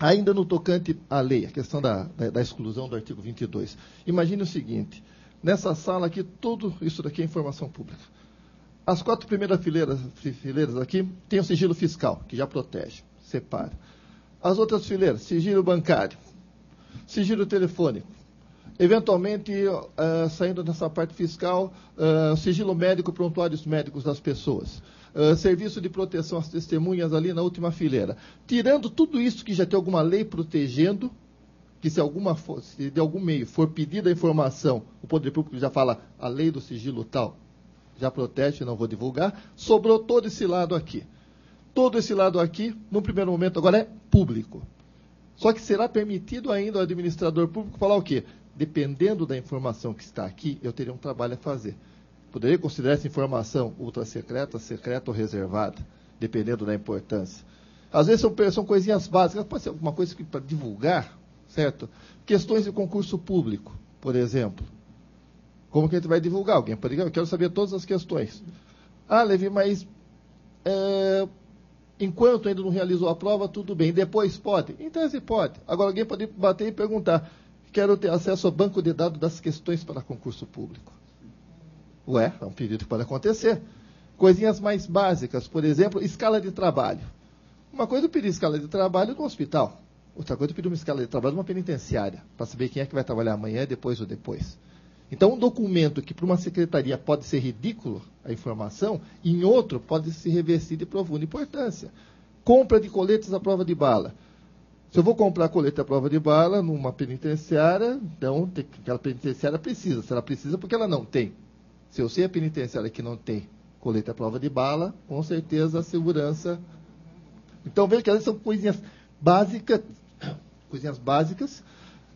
Ainda no tocante à lei, a questão da exclusão do artigo 22. Imagine o seguinte, nessa sala aqui, tudo isso daqui é informação pública. As 4 primeiras fileiras aqui tem o sigilo fiscal, que já protege, separa. As outras fileiras, sigilo bancário, sigilo telefônico. Eventualmente, saindo dessa parte fiscal, sigilo médico, prontuários médicos das pessoas. Serviço de proteção às testemunhas ali na última fileira. Tirando tudo isso que já tem alguma lei protegendo, que se de algum meio for pedida a informação, o Poder Público já fala a lei do sigilo tal, já protege, não vou divulgar, sobrou todo esse lado aqui. Todo esse lado aqui, num primeiro momento, agora é público. Só que será permitido ainda ao administrador público falar o quê? Dependendo da informação que está aqui, eu teria um trabalho a fazer. Poderia considerar essa informação ultra-secreta, secreta ou reservada, dependendo da importância. Às vezes são coisinhas básicas, pode ser alguma coisa para divulgar, certo? Questões de concurso público, por exemplo. Como que a gente vai divulgar? Alguém pode dizer, eu quero saber todas as questões. Ah, Levi, mas enquanto ainda não realizou a prova, tudo bem. Depois pode? Em tese pode. Agora alguém pode bater e perguntar, quero ter acesso ao banco de dados das questões para concurso público. Ué, é um pedido que pode acontecer. Coisinhas mais básicas, por exemplo, escala de trabalho. Uma coisa é eu pedir escala de trabalho no hospital. Outra coisa é eu pedir uma escala de trabalho numa penitenciária, para saber quem é que vai trabalhar amanhã, depois ou depois. Então, um documento que para uma secretaria pode ser ridículo, a informação, em outro pode se revestir de profunda importância. Compra de coletes à prova de bala. Se eu vou comprar colete à prova de bala numa penitenciária, então aquela penitenciária precisa. Se ela precisa, porque ela não tem. Se eu sei a penitenciária que não tem colete à prova de bala, com certeza a segurança... Então, veja que às vezes são coisinhas básicas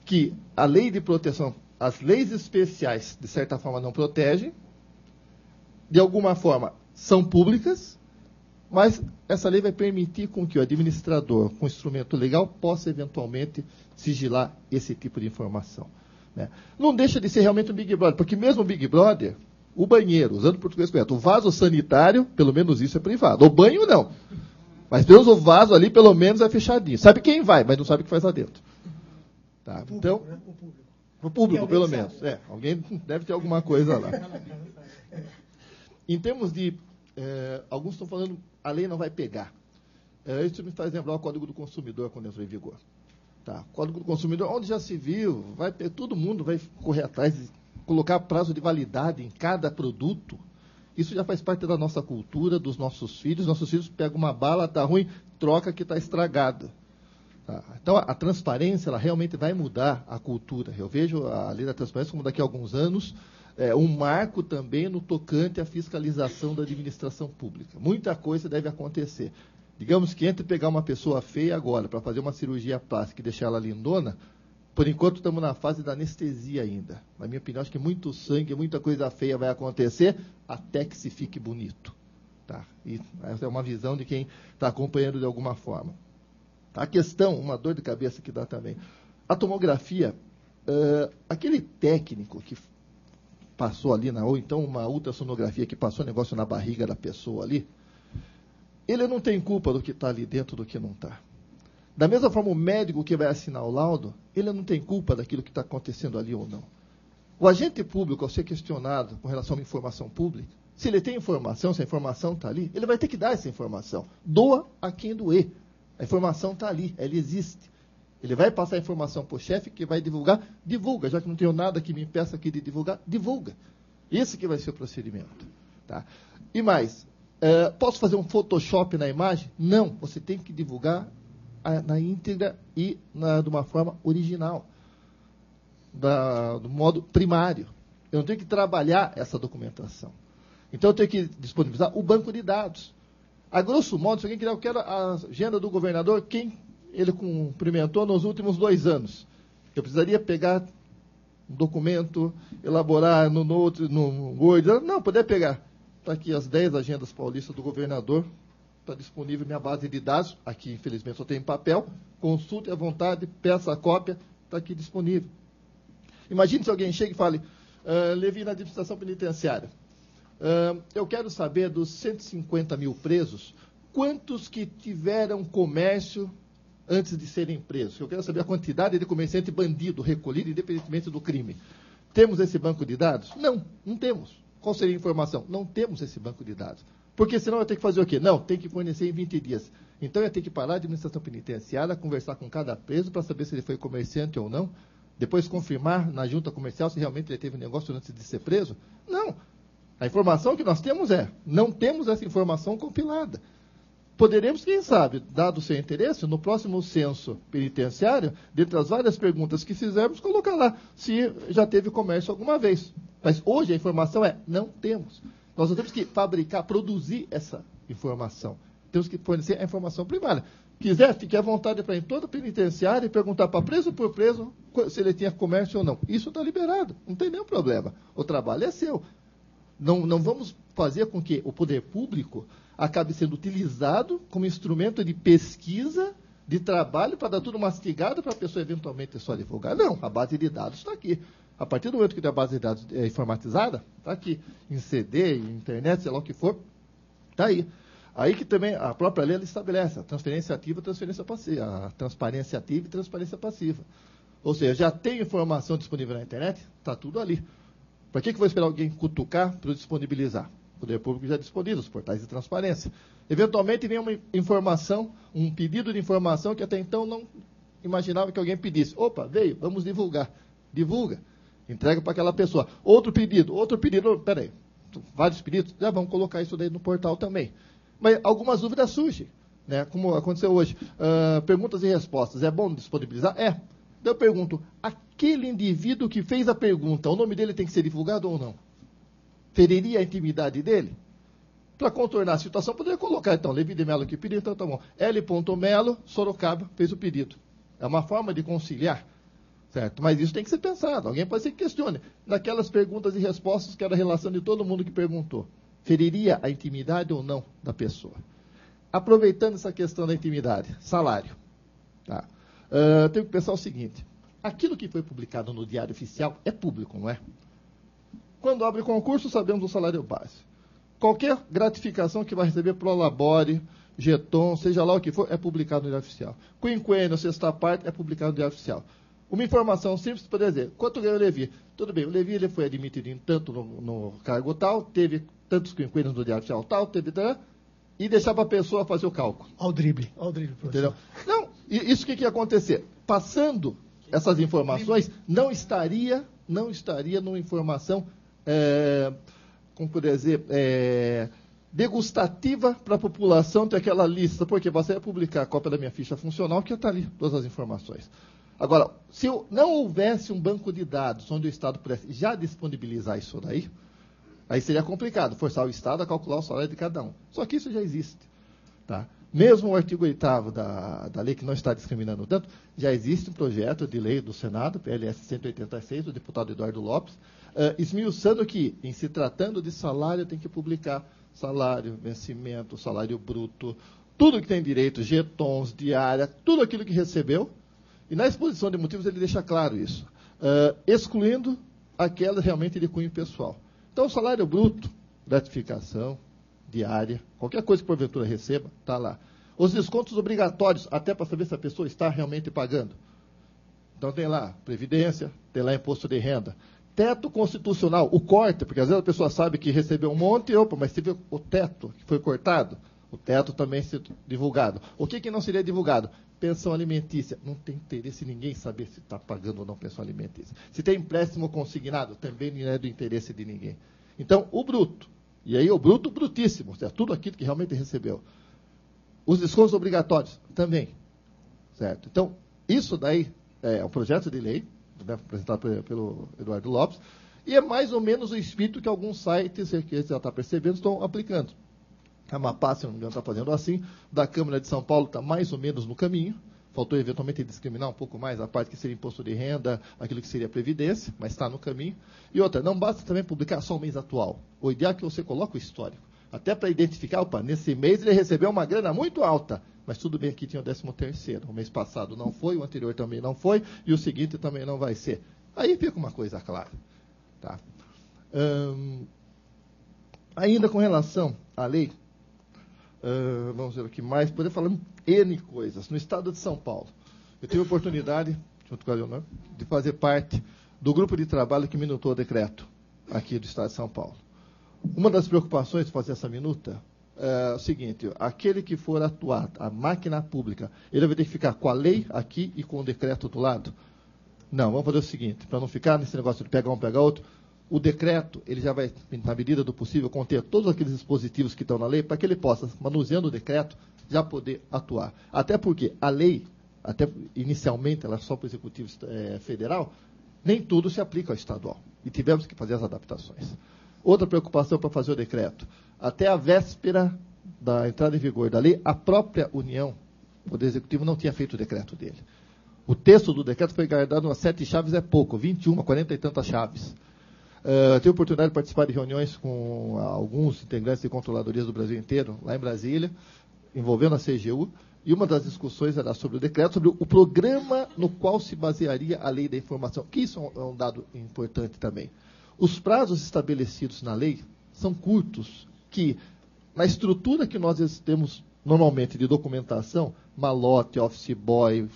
que a lei de proteção, as leis especiais, de certa forma, não protegem, de alguma forma, são públicas, mas essa lei vai permitir com que o administrador, com instrumento legal, possa eventualmente sigilar esse tipo de informação. Né? Não deixa de ser realmente um Big Brother, porque mesmo o Big Brother, o banheiro, usando o português correto, o vaso sanitário, pelo menos isso é privado. O banho, não. Mas Deus, o vaso ali, pelo menos, é fechadinho. Sabe quem vai, mas não sabe o que faz lá dentro. Tá? Público, então, né? o público, pelo menos. Alguém deve ter alguma coisa lá. Em termos de... alguns estão falando, a lei não vai pegar. Isso me faz lembrar o Código do Consumidor, quando entrou em vigor. Tá? Código do Consumidor, onde já se viu, todo mundo vai correr atrás de colocar prazo de validade em cada produto. Isso já faz parte da nossa cultura, dos nossos filhos. Nossos filhos pegam uma bala, está ruim, troca que está estragada. Tá? Então, a transparência, ela realmente vai mudar a cultura. Eu vejo a lei da transparência como daqui a alguns anos um marco também no tocante à fiscalização da administração pública. Muita coisa deve acontecer. Digamos que entre pegar uma pessoa feia agora para fazer uma cirurgia plástica e deixar ela lindona, por enquanto estamos na fase da anestesia ainda. Na minha opinião, acho que muito sangue, muita coisa feia vai acontecer até que se fique bonito. Tá? E essa é uma visão de quem está acompanhando de alguma forma. A questão, uma dor de cabeça que dá também. A tomografia, aquele técnico que passou ali, ou então uma ultrassonografia que passou negócio na barriga da pessoa ali, ele não tem culpa do que está ali dentro do que não está. Da mesma forma, o médico que vai assinar o laudo, ele não tem culpa daquilo que está acontecendo ali ou não. O agente público, ao ser questionado com relação a uma informação pública, se ele tem informação, se a informação está ali, ele vai ter que dar essa informação. Doa a quem doer. A informação está ali, ela existe. Ele vai passar a informação para o chefe que vai divulgar, divulga. Já que não tenho nada que me impeça aqui de divulgar, divulga. Esse que vai ser o procedimento. Tá? E mais, posso fazer um Photoshop na imagem? Não, você tem que divulgar na íntegra e de uma forma original, do modo primário. Eu não tenho que trabalhar essa documentação. Então, eu tenho que disponibilizar o banco de dados. A grosso modo, se alguém quiser, eu quero a agenda do governador, quem ele cumprimentou nos últimos 2 anos. Eu precisaria pegar um documento, elaborar no Word. Não, poder pegar. Está aqui as 10 agendas paulistas do governador. Está disponível minha base de dados. Aqui, infelizmente, só tem em papel. Consulte à vontade, peça a cópia. Está aqui disponível. Imagine se alguém chega e fale, Levi, na administração penitenciária, eu quero saber dos 150 mil presos, quantos que tiveram comércio antes de serem presos? Eu quero saber a quantidade de comerciante bandido recolhido, independentemente do crime. Temos esse banco de dados? Não, não temos. Qual seria a informação? Não temos esse banco de dados. Porque senão eu tenho que fazer o quê? Não, tem que fornecer em 20 dias. Então eu tenho que parar a administração penitenciária, conversar com cada preso para saber se ele foi comerciante ou não, depois confirmar na junta comercial se realmente ele teve um negócio antes de ser preso? Não. A informação que nós temos não temos essa informação compilada. Poderemos, quem sabe, dado o seu interesse, no próximo censo penitenciário, dentre as várias perguntas que fizermos, colocar lá se já teve comércio alguma vez. Mas hoje a informação não temos. Nós temos que fabricar, produzir essa informação. Temos que fornecer a informação primária. Quiser, fique à vontade para ir em toda a penitenciária e perguntar para preso por preso se ele tinha comércio ou não. Isso está liberado, não tem nenhum problema. O trabalho é seu. Não vamos fazer com que o poder público acabe sendo utilizado como instrumento de pesquisa, de trabalho, para dar tudo mastigado para a pessoa eventualmente só divulgar. Não, a base de dados está aqui. A partir do momento que a base de dados é informatizada, está aqui, em CD, em internet, sei lá o que for, está aí. Aí que também a própria lei ela estabelece a transferência ativa e transferência passiva, a transparência ativa e transparência passiva. Ou seja, já tem informação disponível na internet, está tudo ali. Para que vou esperar alguém cutucar para eu disponibilizar? O poder público já disponibiliza, os portais de transparência. Eventualmente vem uma informação, um pedido de informação que até então não imaginava que alguém pedisse. Opa, veio, vamos divulgar. Divulga. Entrega para aquela pessoa. Outro pedido. Peraí, vários pedidos, já vamos colocar isso daí no portal também. Mas algumas dúvidas surgem, né? Como aconteceu hoje. Perguntas e respostas. É bom disponibilizar? É. Então eu pergunto, aquele indivíduo que fez a pergunta, o nome dele tem que ser divulgado ou não? Feriria a intimidade dele? Para contornar a situação, poderia colocar, então, Levi de Mello que pediu, então tá bom. L. Melo, Sorocaba, fez o pedido. É uma forma de conciliar, certo? Mas isso tem que ser pensado. Alguém pode ser que questione. Naquelas perguntas e respostas, que era a relação de todo mundo que perguntou. Feriria a intimidade ou não da pessoa? Aproveitando essa questão da intimidade, salário. Tá? Tenho que pensar o seguinte, aquilo que foi publicado no Diário Oficial é público, não é? Quando abre concurso, sabemos o salário base. Qualquer gratificação que vai receber prolabore, jeton, seja lá o que for, é publicado no Diário Oficial. Quinquênio, sexta parte, é publicado no Diário Oficial. Uma informação simples para dizer, quanto ganhou o Levi? Tudo bem, o Levi ele foi admitido em tanto no cargo tal, teve tantos quinquênios no Diário Oficial tal, teve e deixar para a pessoa fazer o cálculo. Ao drible, professor. Entendeu? Não, isso que ia acontecer? Passando essas informações, não estaria numa informação, como poderia dizer, degustativa para a população ter aquela lista, porque você ia publicar a cópia da minha ficha funcional, que está ali, todas as informações. Agora, se não houvesse um banco de dados onde o Estado pudesse já disponibilizar isso daí, aí seria complicado, forçar o Estado a calcular o salário de cada um. Só que isso já existe. Tá? Mesmo o artigo 8º da lei, que não está discriminando tanto, já existe um projeto de lei do Senado, PLS 186, do deputado Eduardo Lopes, esmiuçando que, em se tratando de salário, tem que publicar salário, vencimento, salário bruto, tudo que tem direito, jetons, diária, tudo aquilo que recebeu. E na exposição de motivos ele deixa claro isso, excluindo aquelas realmente de cunho pessoal. Então, o salário bruto, gratificação, diária, qualquer coisa que porventura receba, está lá. Os descontos obrigatórios, até para saber se a pessoa está realmente pagando. Então, tem lá previdência, tem lá imposto de renda. Teto constitucional, o corte, porque às vezes a pessoa sabe que recebeu um monte, mas teve o teto que foi cortado, o teto também ser divulgado. O que não seria divulgado? Pensão alimentícia. Não tem interesse em ninguém saber se está pagando ou não pensão alimentícia. Se tem empréstimo consignado, também não é do interesse de ninguém. Então, o bruto. E aí o bruto, brutíssimo. Tudo aquilo que realmente recebeu. Os descontos obrigatórios, também. certo? Então, isso daí é um projeto de lei, né, apresentado pelo Eduardo Lopes, e é mais ou menos o espírito que alguns sites, que você já está percebendo, estão aplicando. A Amapá, se não me engano, está fazendo assim, da Câmara de São Paulo está mais ou menos no caminho, faltou eventualmente discriminar um pouco mais a parte que seria imposto de renda, aquilo que seria previdência, mas está no caminho. E outra, não basta também publicar só o mês atual. O ideal é que você coloque o histórico. Até para identificar, opa, nesse mês ele recebeu uma grana muito alta, mas tudo bem, aqui tinha o 13º. O mês passado não foi, o anterior também não foi, e o seguinte também não vai ser. Aí fica uma coisa clara. Tá? Ainda com relação à lei, vamos ver o que mais, poder falar N coisas. No estado de São Paulo, eu tive a oportunidade, junto com a Leonor, de fazer parte do grupo de trabalho que minutou o decreto aqui do estado de São Paulo. Uma das preocupações de fazer essa minuta é o seguinte: aquele que for atuar, a máquina pública, ele vai ter que ficar com a lei aqui e com o decreto do lado? Não, vamos fazer o seguinte, para não ficar nesse negócio de pegar um, pegar outro, o decreto, ele já vai, na medida do possível, conter todos aqueles dispositivos que estão na lei, para que ele possa, manuseando o decreto, já poder atuar. Até porque a lei, até inicialmente, ela é só para o Executivo Federal, nem tudo se aplica ao estadual. E tivemos que fazer as adaptações. Outra preocupação para fazer o decreto. Até a véspera da entrada em vigor da lei, a própria União, o Poder Executivo, não tinha feito o decreto dele. O texto do decreto foi guardado umas 7 chaves, é pouco, 21, 40 e tantas chaves. Tive a oportunidade de participar de reuniões com alguns integrantes de controladorias do Brasil inteiro, lá em Brasília, envolvendo a CGU, e uma das discussões era sobre o decreto, sobre o programa no qual se basearia a lei da informação, que isso é um dado importante também. Os prazos estabelecidos na lei são curtos, que na estrutura que nós temos normalmente de documentação, malote, office boy,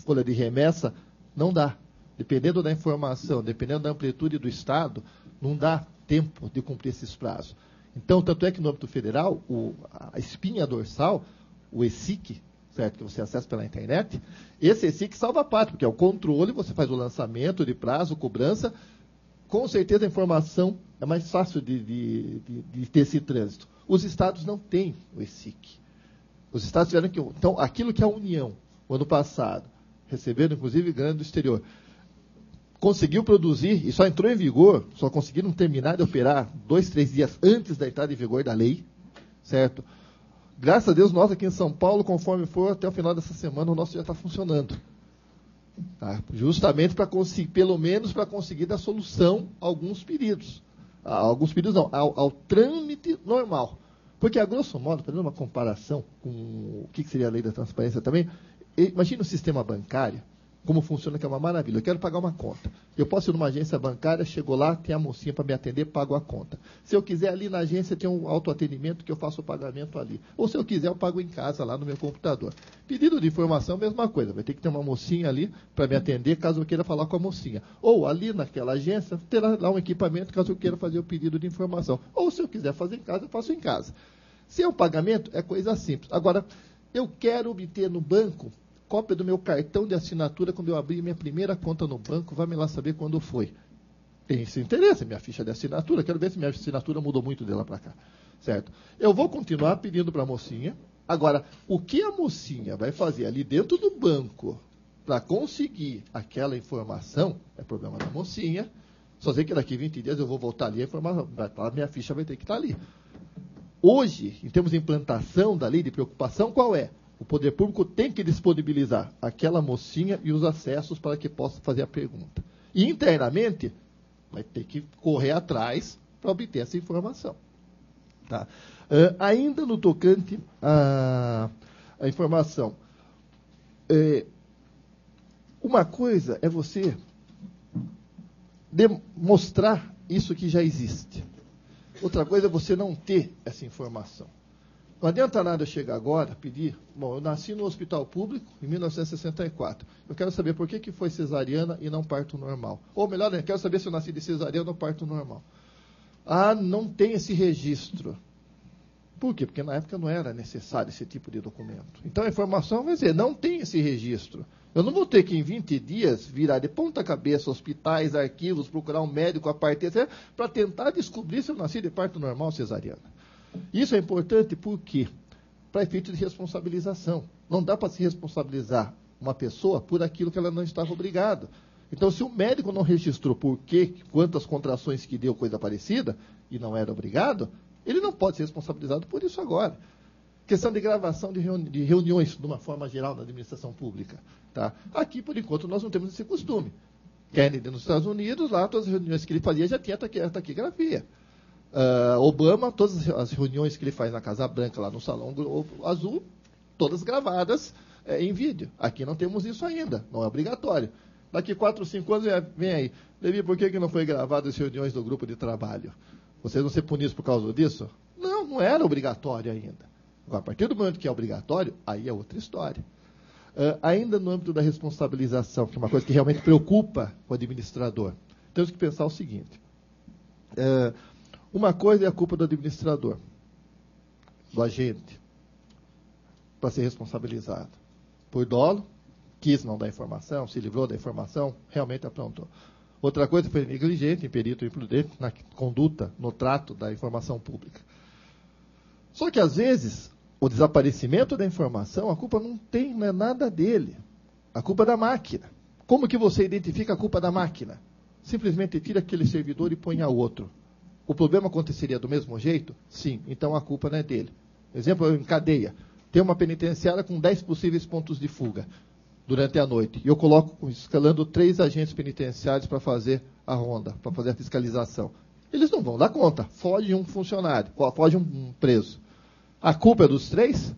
folha de remessa, não dá. Dependendo da informação, dependendo da amplitude do Estado, não dá tempo de cumprir esses prazos. Então, tanto é que no âmbito federal, a espinha dorsal, o ESIC, certo, que você acessa pela internet, esse ESIC salva a pátria, porque é o controle, você faz o lançamento de prazo, cobrança, com certeza a informação é mais fácil de ter esse trânsito. Os estados não têm o ESIC. Os estados tiveram que... Então, aquilo que a União, o ano passado, recebendo inclusive grana do exterior, conseguiu produzir, e só entrou em vigor, só conseguiram terminar de operar 2, 3 dias antes da entrada em vigor da lei, certo? Graças a Deus, nós aqui em São Paulo, conforme for, até o final dessa semana, o nosso já está funcionando. Tá? Justamente para conseguir, pelo menos para conseguir dar solução a alguns pedidos. Ao trâmite normal. Porque, a grosso modo, fazendo uma comparação com o que seria a lei da transparência também, imagina o sistema bancário, como funciona, que é uma maravilha. Eu quero pagar uma conta. Eu posso ir numa agência bancária, chego lá, tem a mocinha para me atender, pago a conta. Se eu quiser ali na agência, tem um autoatendimento que eu faço o pagamento ali. Ou se eu quiser, eu pago em casa, lá no meu computador. Pedido de informação, mesma coisa. Vai ter que ter uma mocinha ali para me atender, caso eu queira falar com a mocinha. Ou ali naquela agência, terá lá um equipamento, caso eu queira fazer o pedido de informação. Ou se eu quiser fazer em casa, eu faço em casa. Se é um pagamento, é coisa simples. Agora, eu quero obter no banco cópia do meu cartão de assinatura quando eu abrir minha primeira conta no banco, vai me lá saber quando foi. Tem esse interesse, minha ficha de assinatura, quero ver se minha assinatura mudou muito de lá para cá. Certo? Eu vou continuar pedindo para a mocinha. Agora, o que a mocinha vai fazer ali dentro do banco para conseguir aquela informação, é problema da mocinha. Só sei que daqui 20 dias eu vou voltar ali, a informação, minha ficha vai ter que estar ali. Hoje, em termos de implantação da lei de preocupação, qual é? O poder público tem que disponibilizar aquela mocinha e os acessos para que possa fazer a pergunta. E internamente, vai ter que correr atrás para obter essa informação. Tá? Ainda no tocante à informação, uma coisa é você demonstrar isso que já existe. Outra coisa é você não ter essa informação. Não adianta nada eu chegar agora, pedir... Bom, eu nasci no hospital público em 1964. Eu quero saber por que foi cesariana e não parto normal. Ou melhor, eu quero saber se eu nasci de cesariana ou parto normal. Ah, não tem esse registro. Por quê? Porque na época não era necessário esse tipo de documento. Então a informação vai dizer, não tem esse registro. Eu não vou ter que em 20 dias virar de ponta cabeça hospitais, arquivos, procurar um médico a partir para tentar descobrir se eu nasci de parto normal ou cesariana. Isso é importante porque para efeito de responsabilização. Não dá para se responsabilizar uma pessoa por aquilo que ela não estava obrigada. Então, se o médico não registrou por quê, quantas contrações que deu, coisa parecida, e não era obrigado, ele não pode ser responsabilizado por isso agora. Questão de gravação de reuniões, de uma forma geral, na administração pública. Tá? Aqui, por enquanto, nós não temos esse costume. Kennedy, nos Estados Unidos, lá, todas as reuniões que ele fazia já tinha taquigrafia. Obama, todas as reuniões que ele faz na Casa Branca, lá no Salão Azul, todas gravadas em vídeo. Aqui não temos isso ainda, não é obrigatório. Daqui 4 ou 5 anos, vem aí. Levi, por que não foi gravado as reuniões do grupo de trabalho? Vocês vão ser punidos por causa disso? Não era obrigatório ainda. Agora, a partir do momento que é obrigatório, aí é outra história. Ainda no âmbito da responsabilização, que é uma coisa que realmente preocupa o administrador, temos que pensar o seguinte. Uma coisa é a culpa do administrador, do agente, para ser responsabilizado. Por dolo, quis não dar informação, se livrou da informação, realmente aprontou. Outra coisa foi negligente, imperito, imprudente na conduta, no trato da informação pública. Só que, às vezes, o desaparecimento da informação, a culpa não é nada dele. A culpa é da máquina. Como que você identifica a culpa da máquina? Simplesmente tira aquele servidor e põe a outro. O problema aconteceria do mesmo jeito? Sim, então a culpa não é dele. Exemplo, em cadeia. Tem uma penitenciária com 10 possíveis pontos de fuga durante a noite. E eu coloco, escalando 3 agentes penitenciários para fazer a ronda, para fazer a fiscalização. Eles não vão dar conta. Foge um funcionário, foge um preso. A culpa é dos 3?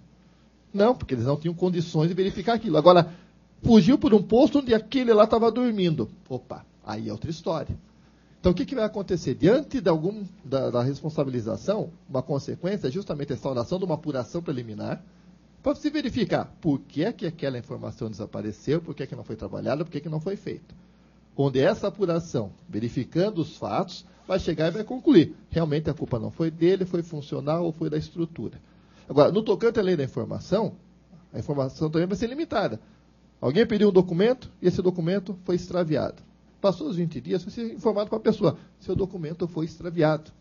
Não, porque eles não tinham condições de verificar aquilo. Agora, fugiu por um posto onde aquele lá estava dormindo. Opa, aí é outra história. Então, o que vai acontecer? Diante da responsabilização, uma consequência é justamente a instauração de uma apuração preliminar para se verificar por que é que aquela informação desapareceu, por que é que não foi trabalhada, por que é que não foi feito. Onde essa apuração, verificando os fatos, vai chegar e vai concluir. Realmente a culpa não foi dele, foi funcional ou foi da estrutura. Agora, no tocante à lei da informação, a informação também vai ser limitada. Alguém pediu um documento e esse documento foi extraviado. Passou os 20 dias, foi ser informado para a pessoa. Seu documento foi extraviado.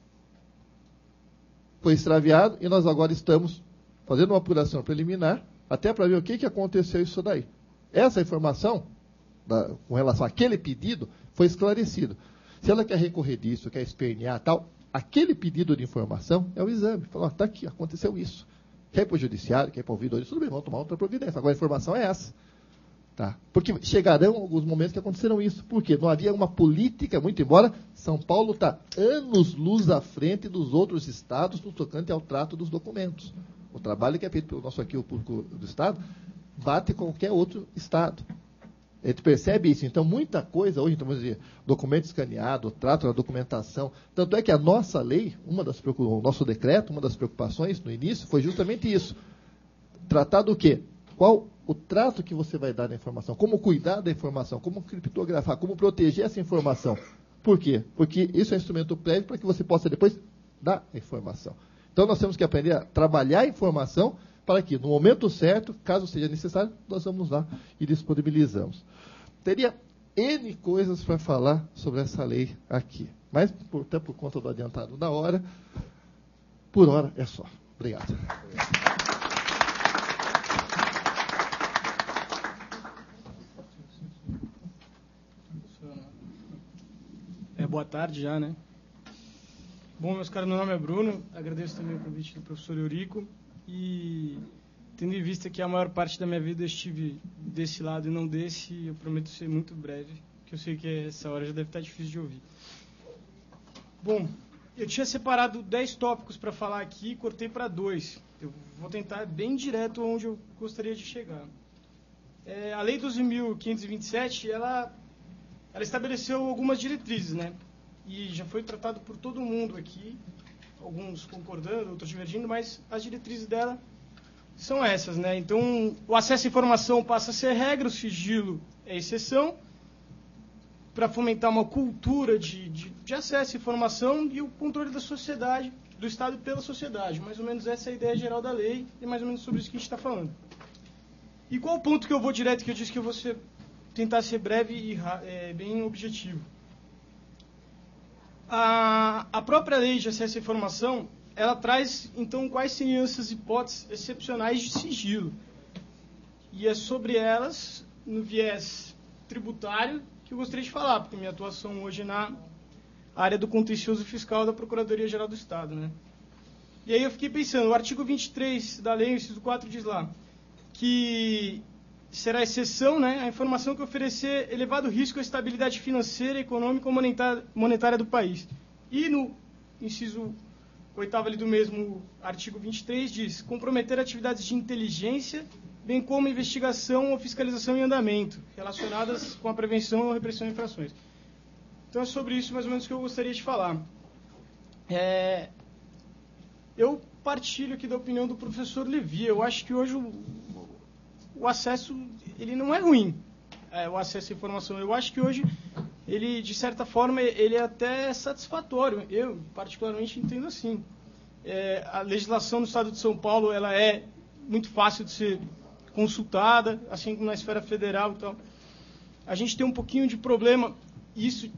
Foi extraviado e nós agora estamos fazendo uma apuração preliminar, até para ver o que aconteceu isso daí. Essa informação, com relação àquele pedido, foi esclarecido. Se ela quer recorrer disso, quer espernear tal, aquele pedido de informação é o exame. Fala, está aqui, aconteceu isso. Quer ir para o judiciário, quer ir para o ouvidor, tudo bem, vamos tomar outra providência. Agora a informação é essa. Tá? Porque chegarão alguns momentos que aconteceram isso. Por quê? Não havia uma política, muito embora São Paulo está anos-luz à frente dos outros estados no tocante ao trato dos documentos. O trabalho que é feito pelo nosso aqui, o público do estado, bate qualquer outro estado. A gente percebe isso. Então, muita coisa hoje, então, vamos dizer, documento escaneado, trato da documentação. Tanto é que a nossa lei, o nosso decreto, uma das preocupações no início foi justamente isso. Tratar do quê? Qual o trato que você vai dar da informação? Como cuidar da informação? Como criptografar? Como proteger essa informação? Por quê? Porque isso é um instrumento prévio para que você possa depois dar a informação. Então, nós temos que aprender a trabalhar a informação para que, no momento certo, caso seja necessário, nós vamos lá e disponibilizamos. Teria N coisas para falar sobre essa lei aqui. Mas, até por conta do adiantado da hora, por hora é só. Obrigado. Boa tarde já, né? Bom, meus caros, meu nome é Bruno, agradeço também o convite do professor Eurico e, tendo em vista que a maior parte da minha vida eu estive desse lado e não desse, eu prometo ser muito breve, que eu sei que essa hora já deve estar difícil de ouvir. Bom, eu tinha separado 10 tópicos para falar aqui e cortei para 2. Eu vou tentar bem direto onde eu gostaria de chegar. A Lei 12.527, ela estabeleceu algumas diretrizes, né? E já foi tratado por todo mundo aqui, alguns concordando, outros divergindo, mas as diretrizes dela são essas, né? Então, o acesso à informação passa a ser regra, o sigilo é exceção, para fomentar uma cultura de acesso à informação e o controle da sociedade, do Estado pela sociedade. Mais ou menos essa é a ideia geral da lei, e mais ou menos sobre isso que a gente está falando. E qual o ponto que eu vou direto, que eu disse que eu vou tentar ser breve e bem objetivo? A própria lei de acesso à informação, ela traz, então, quais seriam essas hipóteses excepcionais de sigilo. E é sobre elas, no viés tributário, que eu gostaria de falar, porque minha atuação hoje é na área do contencioso fiscal da Procuradoria-Geral do Estado, né? E aí eu fiquei pensando, o artigo 23 da lei, o inciso 4, diz lá que será exceção, né, a informação que oferecer elevado risco à estabilidade financeira, econômica ou monetária do país. E no inciso 8º ali do mesmo artigo 23 diz comprometer atividades de inteligência, bem como investigação ou fiscalização em andamento, relacionadas com a prevenção ou repressão de infrações. Então é sobre isso mais ou menos que eu gostaria de falar. Eu partilho aqui da opinião do professor Levi. Eu acho que hoje o acesso, ele não é ruim, o acesso à informação. Eu acho que hoje, ele, de certa forma, ele é até satisfatório. Eu, particularmente, entendo assim. A legislação no Estado de São Paulo, ela é muito fácil de ser consultada, assim como na esfera federal e tal. A gente tem um pouquinho de problema, isso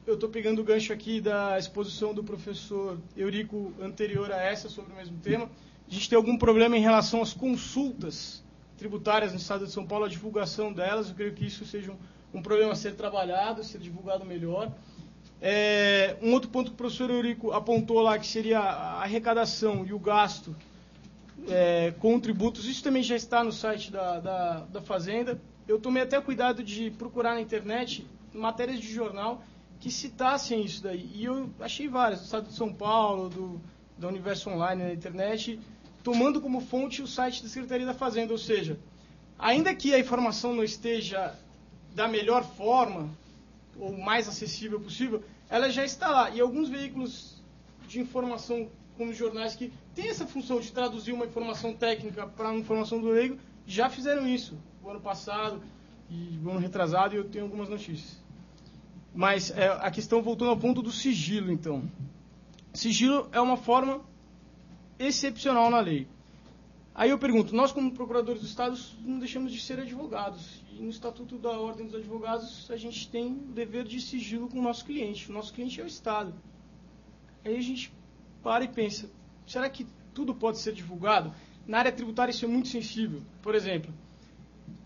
eu estou pegando o gancho aqui da exposição do professor Eurico anterior a essa sobre o mesmo tema. A gente tem algum problema em relação às consultas tributárias no Estado de São Paulo, a divulgação delas. Eu creio que isso seja um problema a ser trabalhado, a ser divulgado melhor. Um outro ponto que o professor Eurico apontou lá, que seria a arrecadação e o gasto com tributos, isso também já está no site da Fazenda. Eu tomei até cuidado de procurar na internet matérias de jornal que citassem isso daí. E eu achei várias, do Estado de São Paulo, da Universo Online na internet, tomando como fonte o site da Secretaria da Fazenda. Ou seja, ainda que a informação não esteja da melhor forma, ou mais acessível possível, ela já está lá. E alguns veículos de informação, como jornais, que têm essa função de traduzir uma informação técnica para uma informação do leigo, já fizeram isso o ano passado e o ano retrasado, e eu tenho algumas notícias. Mas a questão, voltando ao ponto do sigilo, então. Sigilo é uma forma excepcional na lei. Aí eu pergunto, nós como procuradores do Estado não deixamos de ser advogados. E no Estatuto da Ordem dos Advogados a gente tem o dever de sigilo com o nosso cliente. O nosso cliente é o Estado. Aí a gente para e pensa, será que tudo pode ser divulgado? Na área tributária isso é muito sensível. Por exemplo,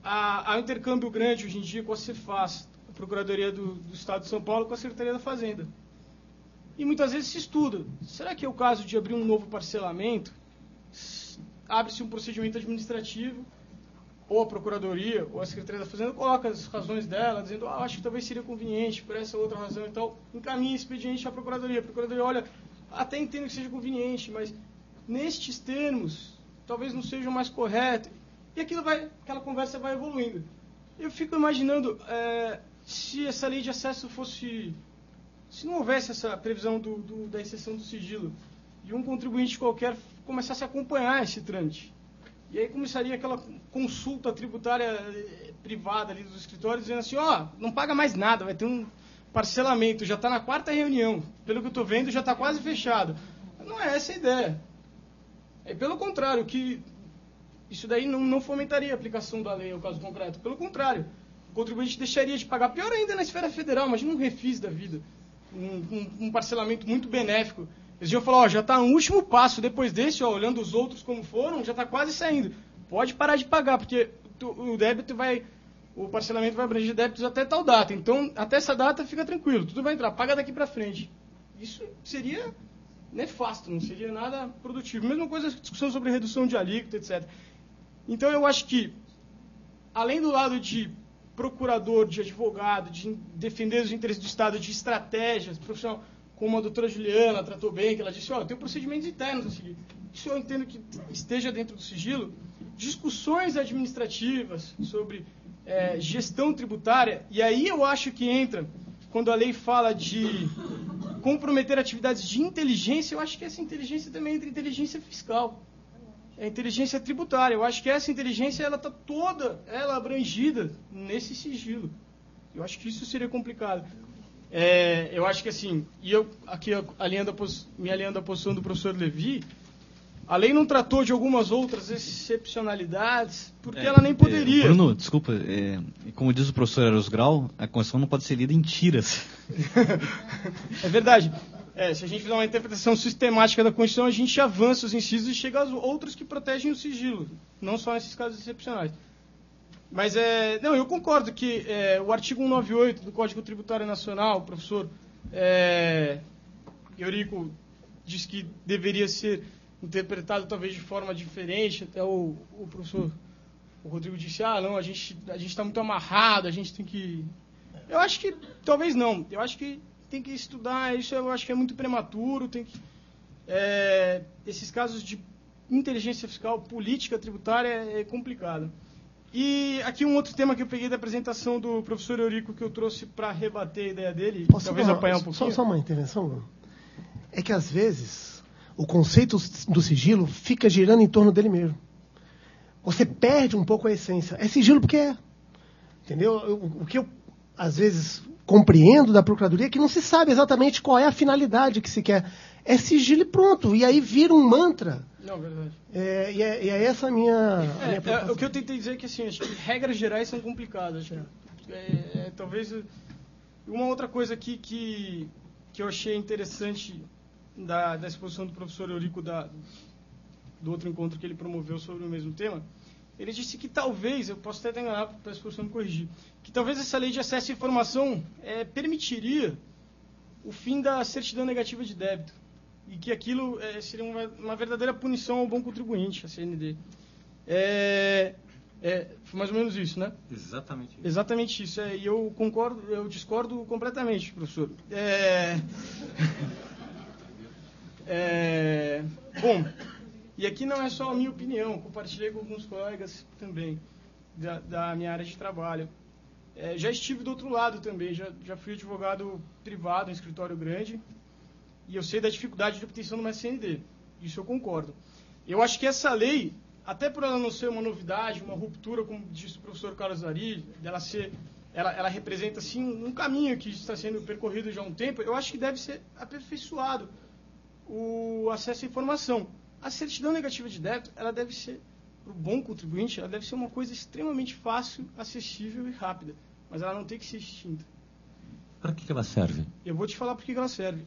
há um intercâmbio grande hoje em dia com a Cefaz, a Procuradoria do Estado de São Paulo, com a Secretaria da Fazenda. E muitas vezes se estuda. Será que é o caso de abrir um novo parcelamento? Abre-se um procedimento administrativo, ou a Procuradoria, ou a Secretaria da Fazenda coloca as razões dela, dizendo, acho que talvez seria conveniente por essa outra razão e tal, encaminha esse expediente à Procuradoria. A Procuradoria, olha, até entendo que seja conveniente, mas nestes termos, talvez não seja o mais correto. E aquela conversa vai evoluindo. Eu fico imaginando, se essa lei de acesso fosse... Se não houvesse essa previsão da exceção do sigilo, e um contribuinte qualquer começasse a acompanhar esse trâmite, e aí começaria aquela consulta tributária privada ali dos escritórios, dizendo assim, não paga mais nada, vai ter um parcelamento, já está na 4ª reunião, pelo que eu estou vendo já está quase fechado. Não é essa a ideia. Pelo contrário, que isso daí não fomentaria a aplicação da lei ao caso concreto. Pelo contrário, o contribuinte deixaria de pagar, pior ainda na esfera federal, imagina um refis da vida, um parcelamento muito benéfico. Eles iam falar, já está no último passo, depois desse, olhando os outros como foram, já está quase saindo. Pode parar de pagar, porque o parcelamento vai abranger débitos até tal data. Então, até essa data, fica tranquilo, tudo vai entrar, paga daqui para frente. Isso seria nefasto, não seria nada produtivo. Mesma coisa a discussão sobre redução de alíquota, etc. Então, eu acho que, além do lado de procurador, de advogado, de defender os interesses do Estado, de estratégias profissional, como a doutora Juliana tratou bem, que ela disse, tem procedimentos internos a seguir. Isso eu entendo que esteja dentro do sigilo. Discussões administrativas sobre gestão tributária, e aí eu acho que entra, quando a lei fala de comprometer atividades de inteligência, eu acho que essa inteligência também entra em inteligência fiscal. É inteligência tributária. Eu acho que essa inteligência ela está toda abrangida nesse sigilo. Eu acho que isso seria complicado. Eu acho que assim, e eu aqui me alinhando à posição do professor Levi, a lei não tratou de algumas outras excepcionalidades, porque ela nem poderia. Bruno, desculpa, como diz o professor Eros Grau, a Constituição não pode ser lida em tiras. É verdade. Se a gente fizer uma interpretação sistemática da Constituição, a gente avança os incisos e chega aos outros que protegem o sigilo, não só nesses casos excepcionais. Mas, eu concordo que o artigo 198 do Código Tributário Nacional, o professor Eurico disse que deveria ser interpretado talvez de forma diferente, até o professor Rodrigo disse, não, a gente está muito amarrado, a gente tem que... Eu acho que, talvez não, eu acho que tem que estudar, isso eu acho que é muito prematuro, tem que... esses casos de inteligência fiscal, política tributária é complicado. E aqui um outro tema que eu peguei da apresentação do professor Eurico, que eu trouxe para rebater a ideia dele, talvez apanhar um pouquinho. Só uma intervenção. É que, às vezes, o conceito do sigilo fica girando em torno dele mesmo. Você perde um pouco a essência. É sigilo porque é. Entendeu? O que eu, às vezes, compreendo da Procuradoria é que não se sabe exatamente qual é a finalidade que se quer. É sigilo e pronto. E aí vira um mantra. Não, verdade. E é essa a minha o que eu tentei dizer é que, assim, acho que regras gerais são complicadas. Talvez... Uma outra coisa aqui que eu achei interessante da exposição do professor Eurico do outro encontro que ele promoveu sobre o mesmo tema, ele disse que talvez, eu posso até estar enganado para a exposição me corrigir, que talvez essa lei de acesso à informação permitiria o fim da certidão negativa de débito. E que aquilo seria uma verdadeira punição ao bom contribuinte, a CND. Foi mais ou menos isso, né? Exatamente isso. Exatamente isso. E eu concordo, eu discordo completamente, professor. Bom, e aqui não é só a minha opinião, compartilhei com alguns colegas também da minha área de trabalho. Já estive do outro lado também, já fui advogado privado em escritório grande, e eu sei da dificuldade de obtenção de uma SND. Isso eu concordo. Eu acho que essa lei, até por ela não ser uma novidade, uma ruptura, como disse o professor Carlos Ari, ela representa, assim, um caminho que está sendo percorrido já há um tempo, eu acho que deve ser aperfeiçoado o acesso à informação. A certidão negativa de débito, ela deve ser, para o bom contribuinte, ela deve ser uma coisa extremamente fácil, acessível e rápida, mas ela não tem que ser extinta. Para que ela serve? Eu vou te falar por que ela serve.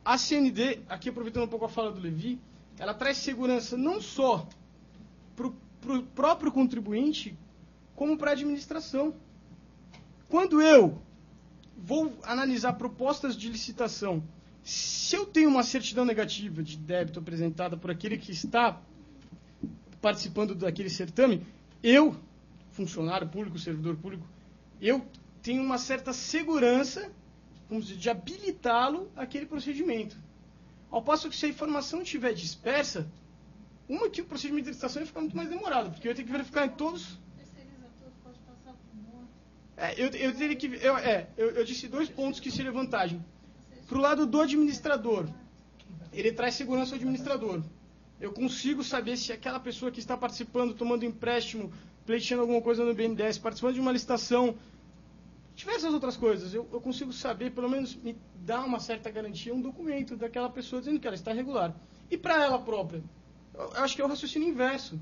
A CND, aqui aproveitando um pouco a fala do Levi, ela traz segurança não só para o próprio contribuinte, como para a administração. Quando eu vou analisar propostas de licitação, se eu tenho uma certidão negativa de débito apresentada por aquele que está participando daquele certame, eu, funcionário público, servidor público, eu tenho uma certa segurança, vamos dizer, de habilitá-lo àquele procedimento. Ao passo que se a informação estiver dispersa, que o procedimento de licitação vai ficar muito mais demorado, porque eu ia ter que verificar em todos... Eu disse 2 pontos que seriam vantagem. Para o lado do administrador, ele traz segurança ao administrador. Eu consigo saber se aquela pessoa que está participando, tomando empréstimo, pleiteando alguma coisa no BNDES, participando de uma licitação, diversas outras coisas, eu consigo saber, pelo menos me dá uma certa garantia, um documento daquela pessoa dizendo que ela está regular. E para ela própria? Eu acho que é o raciocínio inverso.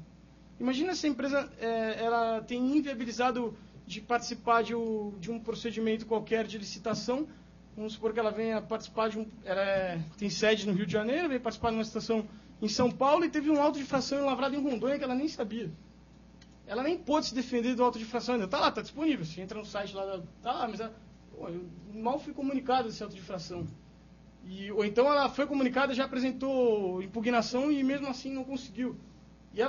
Imagina se a empresa ela tem inviabilizado de participar de um procedimento qualquer de licitação. Vamos supor que ela venha participar tem sede no Rio de Janeiro, veio participar de uma licitação em São Paulo e teve um auto de infração em Lavrada em Rondônia que ela nem sabia. Ela nem pôde se defender do auto de infração ainda. Está lá, está disponível. Você entra no site lá, está lá, mas eu mal fui comunicado desse auto de infração. Ou então ela foi comunicada, já apresentou impugnação e mesmo assim não conseguiu. E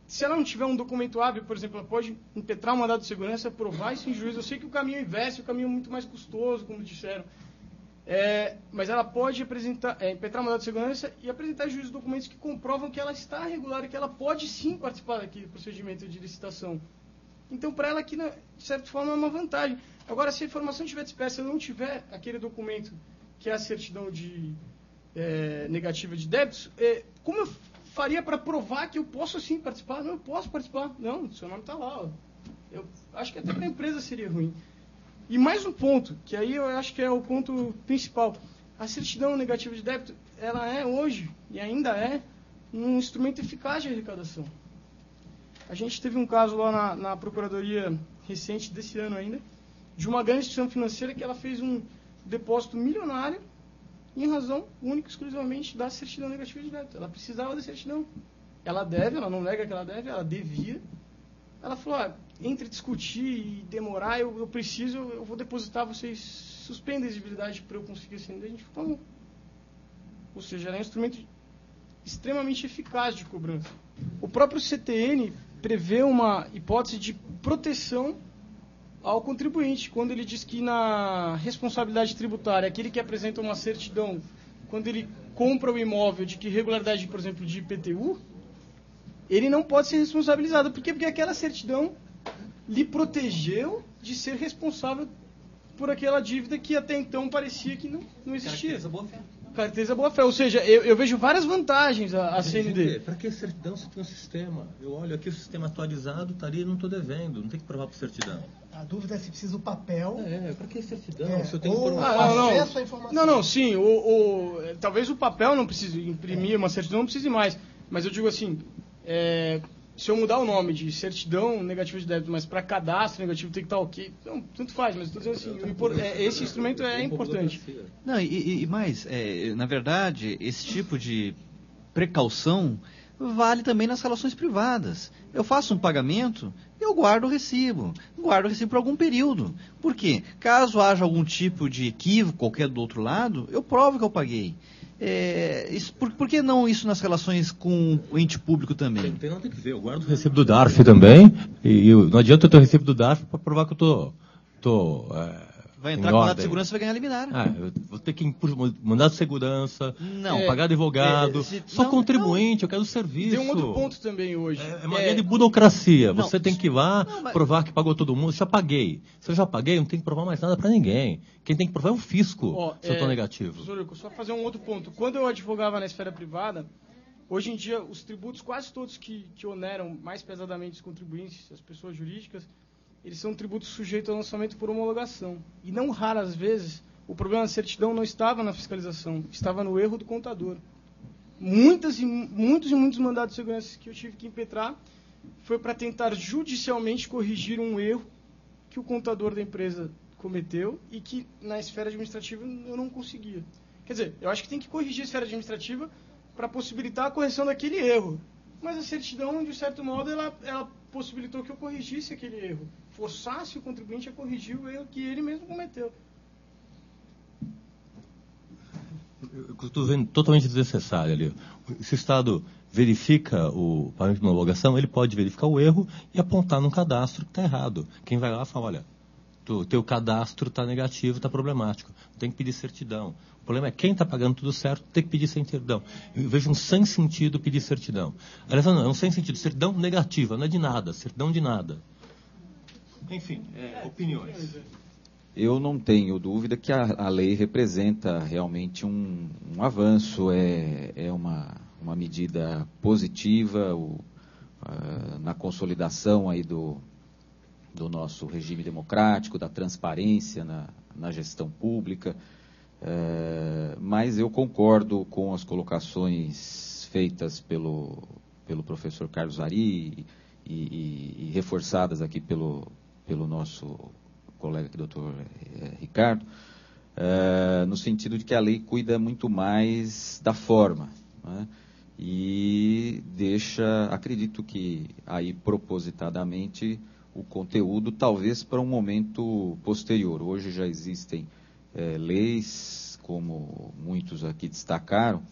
se ela não tiver um documento hábil, por exemplo, ela pode impetrar um mandado de segurança, provar isso em juízo. Eu sei que o caminho é inverso, o caminho é muito mais custoso, como disseram. Mas ela pode impetrar um mandado de segurança e apresentar em juízo documentos que comprovam que ela está regular e que ela pode sim participar daquele procedimento de licitação. Então, para ela, aqui, de certa forma, é uma vantagem. Agora, se a informação estiver dispersa e não tiver aquele documento que é a certidão negativa de débitos, como eu faria para provar que eu posso sim participar? Não, eu posso participar. Não, seu nome está lá. Ó. Eu acho que até para a empresa seria ruim. E mais um ponto, que aí eu acho que é o ponto principal. A certidão negativa de débito, ela é hoje, e ainda é, um instrumento eficaz de arrecadação. A gente teve um caso lá na Procuradoria recente, desse ano ainda, de uma grande instituição financeira que ela fez um depósito milionário em razão única e exclusivamente da certidão negativa de débito. Ela precisava da certidão. Ela deve, ela não nega que ela deve, ela devia. Ela falou, entre discutir e demorar, eu vou depositar, vocês suspendem a exigibilidade para eu conseguir esse ND. A gente falou, ou seja, era um instrumento extremamente eficaz de cobrança. O próprio CTN prevê uma hipótese de proteção ao contribuinte, quando ele diz que na responsabilidade tributária, aquele que apresenta uma certidão, quando ele compra o imóvel de que regularidade, por exemplo, de IPTU, ele não pode ser responsabilizado. Por quê? Porque aquela certidão lhe protegeu de ser responsável por aquela dívida que até então parecia que não existia. Carteza boa-fé. Ou seja, eu vejo várias vantagens a CND. Para que certidão se tem um sistema? Eu olho aqui o sistema atualizado, está ali, não estou devendo, não tem que provar por certidão. A dúvida é se precisa o papel. Para que certidão? Se eu tenho acesso à informação. Não, sim. Talvez o papel não precise imprimir, uma certidão não precise mais. Mas eu digo assim, se eu mudar o nome de certidão negativa de débito, mas para cadastro negativo tem que estar ok. Não, tanto faz, mas estou dizendo assim, esse instrumento é importante. Não, e mais, na verdade, esse tipo de precaução vale também nas relações privadas. Eu faço um pagamento, eu guardo o recibo por algum período. Por quê? Caso haja algum tipo de equívoco qualquer do outro lado, eu provo que eu paguei. Por que não isso nas relações com o ente público também? Tem que ver. Eu guardo o recibo do DARF também, e não adianta eu ter o recibo do DARF para provar que eu estou vai entrar com mandado de segurança e vai ganhar liminar. Eu vou ter que impor mandado de segurança, pagar advogado. Sou contribuinte, eu quero o serviço. Tem um outro ponto também hoje. É maneira de burocracia. Você tem que ir lá, provar que pagou todo mundo. Já paguei. Se eu já paguei, eu não tenho que provar mais nada para ninguém. Quem tem que provar é o fisco, se eu estou negativo. Professor, só fazer um outro ponto. Quando eu advogava na esfera privada, hoje em dia, os tributos, quase todos que oneram mais pesadamente os contribuintes, as pessoas jurídicas, eles são tributos sujeitos ao lançamento por homologação. E não raras vezes, o problema da certidão não estava na fiscalização, estava no erro do contador. Muitos e muitos mandados de segurança que eu tive que impetrar foi para tentar judicialmente corrigir um erro que o contador da empresa cometeu e que na esfera administrativa eu não conseguia. Quer dizer, eu acho que tem que corrigir a esfera administrativa para possibilitar a correção daquele erro. Mas a certidão, de certo modo, ela possibilitou que eu corrigisse aquele erro, forçasse o contribuinte a corrigir o erro que ele mesmo cometeu. Eu estou vendo totalmente desnecessário ali. Se o Estado verifica o pagamento de uma homologação, ele pode verificar o erro e apontar num cadastro que está errado. Quem vai lá fala, olha, o teu cadastro está negativo, está problemático, tem que pedir certidão. O problema é quem está pagando tudo certo tem que pedir certidão. Eu vejo um sem sentido pedir certidão. Aliás, não, é um sem sentido. Certidão negativa, não é de nada. Certidão de nada. Enfim, opiniões. Eu não tenho dúvida que a lei representa realmente um avanço, é uma medida positiva na consolidação aí do nosso regime democrático, da transparência na gestão pública. Mas eu concordo com as colocações feitas pelo professor Carlos Ari e reforçadas aqui pelo nosso colega aqui, doutor Ricardo, no sentido de que a lei cuida muito mais da forma, né? E acredito que aí propositadamente o conteúdo talvez para um momento posterior. Hoje já existem leis, como muitos aqui destacaram,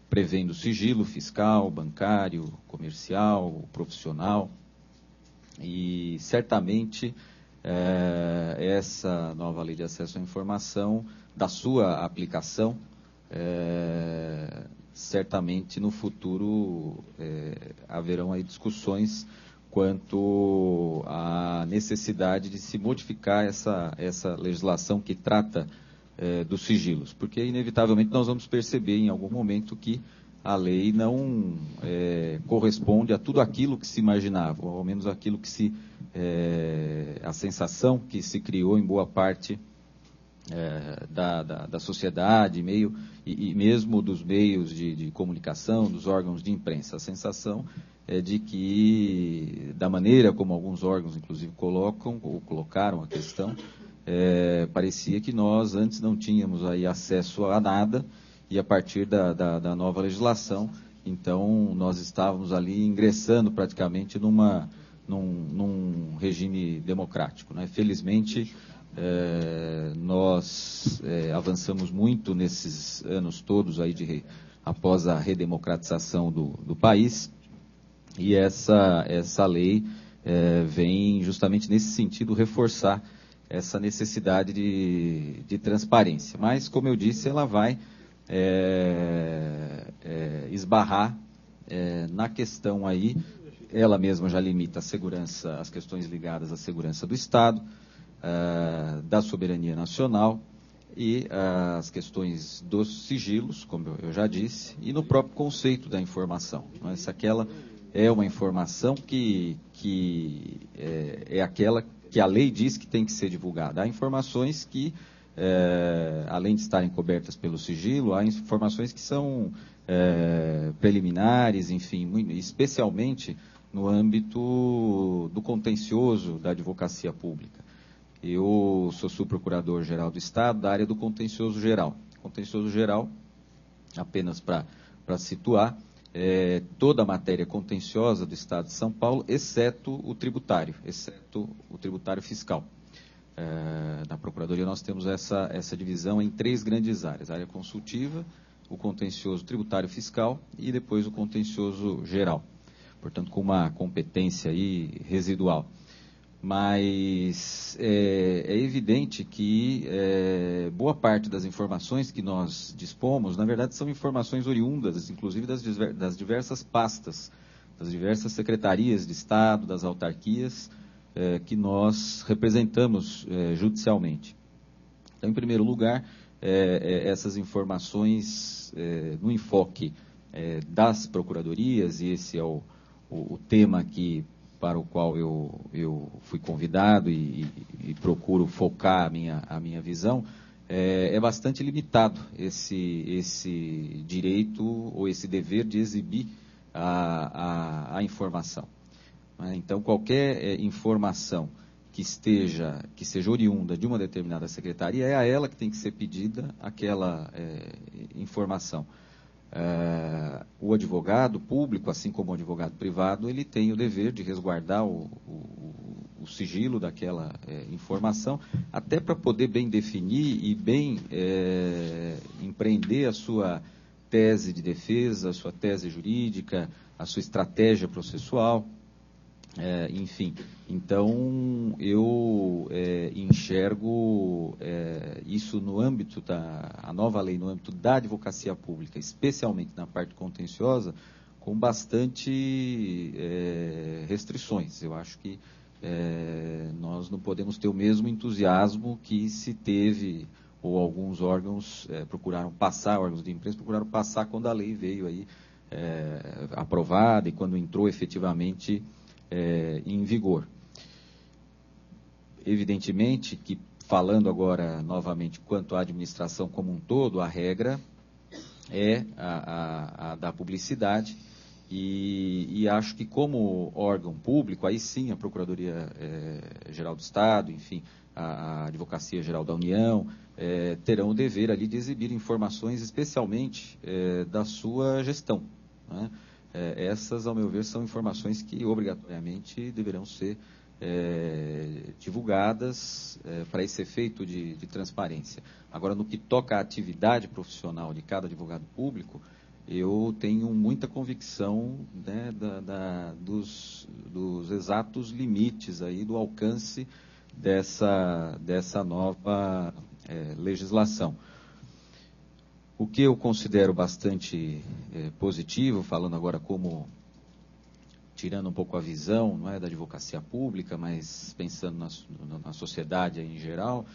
prevendo sigilo fiscal, bancário, comercial, profissional, e certamente essa nova lei de acesso à informação, da sua aplicação, certamente no futuro haverão aí discussões quanto à necessidade de se modificar essa legislação que trata dos sigilos, porque inevitavelmente nós vamos perceber em algum momento que a lei não corresponde a tudo aquilo que se imaginava, ou ao menos aquilo que a sensação que se criou em boa parte da sociedade, e mesmo dos meios de comunicação, dos órgãos de imprensa. A sensação é de que, da maneira como alguns órgãos, inclusive, colocaram a questão, parecia que nós antes não tínhamos aí acesso a nada e a partir da nova legislação, então nós estávamos ali ingressando praticamente num regime democrático, né? Felizmente, nós avançamos muito nesses anos todos aí após a redemocratização do país, e essa lei vem justamente nesse sentido reforçar essa necessidade de transparência. Mas, como eu disse, ela vai esbarrar na questão aí, ela mesma já limita a segurança, as questões ligadas à segurança do Estado, da soberania nacional e as questões dos sigilos, como eu já disse, e no próprio conceito da informação. Essa aquela é uma informação que é aquela que a lei diz que tem que ser divulgada. Há informações que, além de estarem cobertas pelo sigilo, há informações que são preliminares, enfim, especialmente no âmbito do contencioso da advocacia pública. Eu sou subprocurador-geral do Estado da área do contencioso geral. Contencioso geral, apenas para situar, toda a matéria contenciosa do Estado de São Paulo, exceto o tributário fiscal. Na Procuradoria nós temos essa divisão em 3 grandes áreas: a área consultiva, o contencioso tributário fiscal e depois o contencioso geral. Portanto, com uma competência aí residual. Mas é evidente que boa parte das informações que nós dispomos, na verdade, são informações oriundas, inclusive das diversas pastas, das diversas secretarias de Estado, das autarquias que nós representamos judicialmente. Então, em primeiro lugar, essas informações no enfoque das procuradorias, e esse é o tema para o qual eu fui convidado e procuro focar a minha visão, é bastante limitado esse direito ou esse dever de exibir a informação. Então, qualquer informação que seja oriunda de uma determinada secretaria, é a ela que tem que ser pedida aquela informação. O advogado público, assim como o advogado privado, ele tem o dever de resguardar o sigilo daquela informação, até para poder bem definir e bem empreender a sua tese de defesa, a sua tese jurídica, a sua estratégia processual, enfim. Então, eu enxergo isso no âmbito a nova lei no âmbito da advocacia pública, especialmente na parte contenciosa, com bastante restrições. Eu acho que nós não podemos ter o mesmo entusiasmo que se teve, ou alguns órgãos órgãos de imprensa procuraram passar quando a lei veio aí aprovada e quando entrou efetivamente em vigor. Evidentemente que, falando agora novamente quanto à administração como um todo, a regra é a da publicidade, e acho que como órgão público, aí sim a Procuradoria-Geral do Estado, enfim, a Advocacia Geral da União, terão o dever ali de exibir informações especialmente da sua gestão, né? Essas, ao meu ver, são informações que obrigatoriamente deverão ser divulgadas para esse efeito de transparência. Agora, no que toca à atividade profissional de cada advogado público, eu tenho muita convicção, né, dos exatos limites aí do alcance dessa nova legislação. O que eu considero bastante positivo, falando agora tirando um pouco a visão, não é, da advocacia pública, mas pensando na sociedade em geral,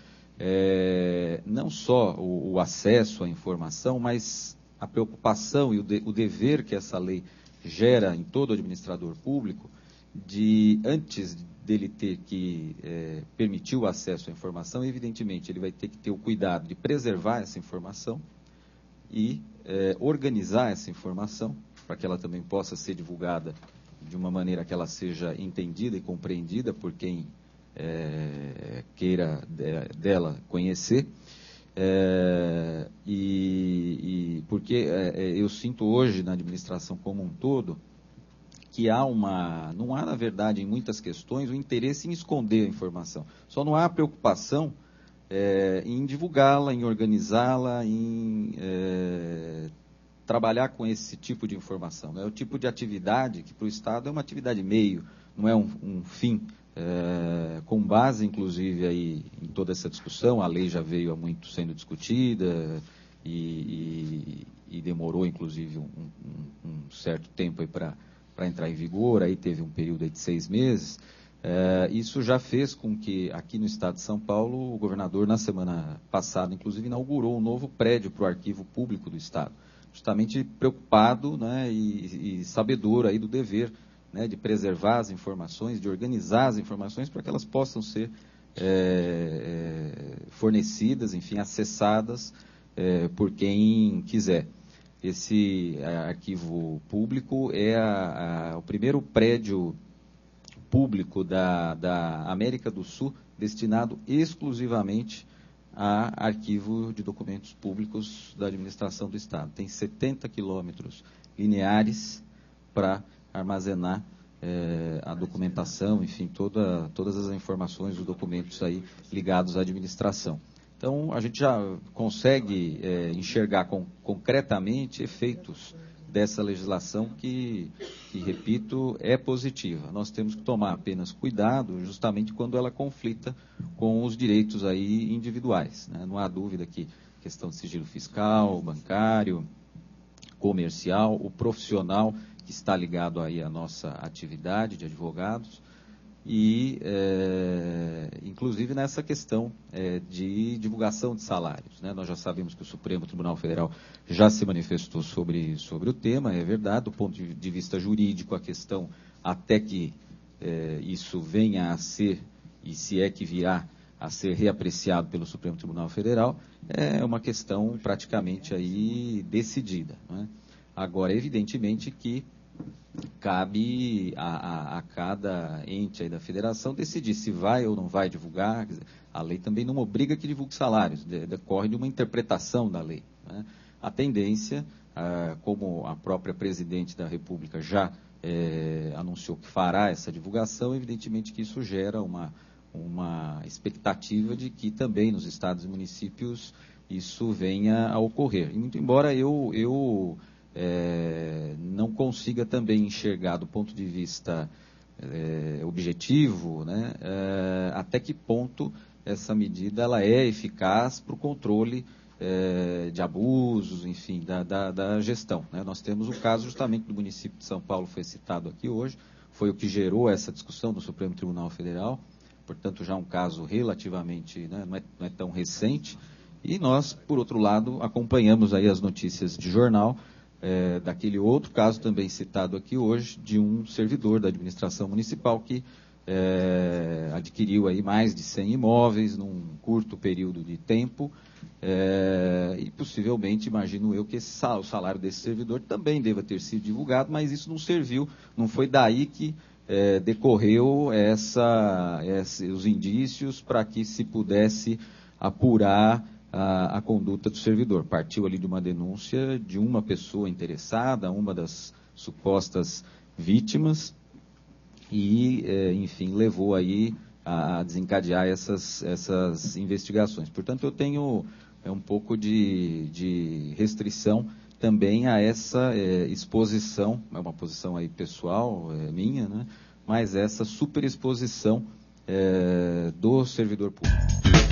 não só o acesso à informação, mas a preocupação e o dever que essa lei gera em todo administrador público, de, antes dele ter que permitir o acesso à informação, evidentemente ele vai ter que ter o cuidado de preservar essa informação, e organizar essa informação para que ela também possa ser divulgada de uma maneira que ela seja entendida e compreendida por quem queira dela conhecer, Porque eu sinto hoje na administração como um todo que não há, na verdade, em muitas questões, o interesse em esconder a informação. Só não há preocupação em divulgá-la, em organizá-la, em trabalhar com esse tipo de informação. É o tipo de atividade que para o Estado é uma atividade meio, não é um fim. Com base, inclusive, aí, em toda essa discussão, a lei já veio há muito sendo discutida e demorou, inclusive, um certo tempo para entrar em vigor, aí teve um período aí de 6 meses. Isso já fez com que, aqui no estado de São Paulo, o governador, na semana passada, inclusive, inaugurou um novo prédio para o arquivo público do estado, justamente preocupado, né, e sabedor aí do dever, né, de preservar as informações, de organizar as informações para que elas possam ser fornecidas, enfim, acessadas por quem quiser. Esse arquivo público é o primeiro prédio público da América do Sul destinado exclusivamente a arquivo de documentos públicos da administração do Estado. Tem 70 quilômetros lineares para armazenar a documentação, enfim, todas as informações, os documentos aí ligados à administração. Então, a gente já consegue enxergar concretamente efeitos dessa legislação que, repito, é positiva. Nós temos que tomar apenas cuidado justamente quando ela conflita com os direitos aí individuais, né? Não há dúvida que questão de sigilo fiscal, bancário, comercial, o profissional que está ligado aí à nossa atividade de advogados, e inclusive nessa questão de divulgação de salários, né? Nós já sabemos que o Supremo Tribunal Federal já se manifestou sobre o tema, é verdade, do ponto de vista jurídico, a questão, até que isso venha a ser, e se é que virá a ser reapreciado pelo Supremo Tribunal Federal, é uma questão praticamente aí decidida, não é? Agora, evidentemente que cabe a cada ente aí da federação decidir se vai ou não vai divulgar. Quer dizer, a lei também não obriga que divulgue salários, decorre de uma interpretação da lei, né? A tendência, como a própria presidente da República já anunciou que fará essa divulgação, evidentemente que isso gera uma expectativa de que também nos estados e municípios isso venha a ocorrer. E muito embora eu não consiga também enxergar do ponto de vista objetivo, né, até que ponto essa medida ela é eficaz para o controle de abusos, enfim, da gestão, né? Nós temos o caso justamente do município de São Paulo, foi citado aqui hoje, foi o que gerou essa discussão do Supremo Tribunal Federal, portanto já um caso relativamente, né, não é tão recente, e nós, por outro lado, acompanhamos aí as notícias de jornal, daquele outro caso também citado aqui hoje, de um servidor da administração municipal que adquiriu aí mais de 100 imóveis num curto período de tempo, e possivelmente, imagino eu, que o salário desse servidor também deva ter sido divulgado, mas isso não serviu, não foi daí que decorreu os indícios para que se pudesse apurar a conduta do servidor. Partiu ali de uma denúncia de uma pessoa interessada, uma das supostas vítimas, e, enfim, levou aí a desencadear essas investigações. Portanto, eu tenho um pouco de restrição também a essa exposição, é uma posição aí pessoal, minha, né? Mas essa superexposição do servidor público.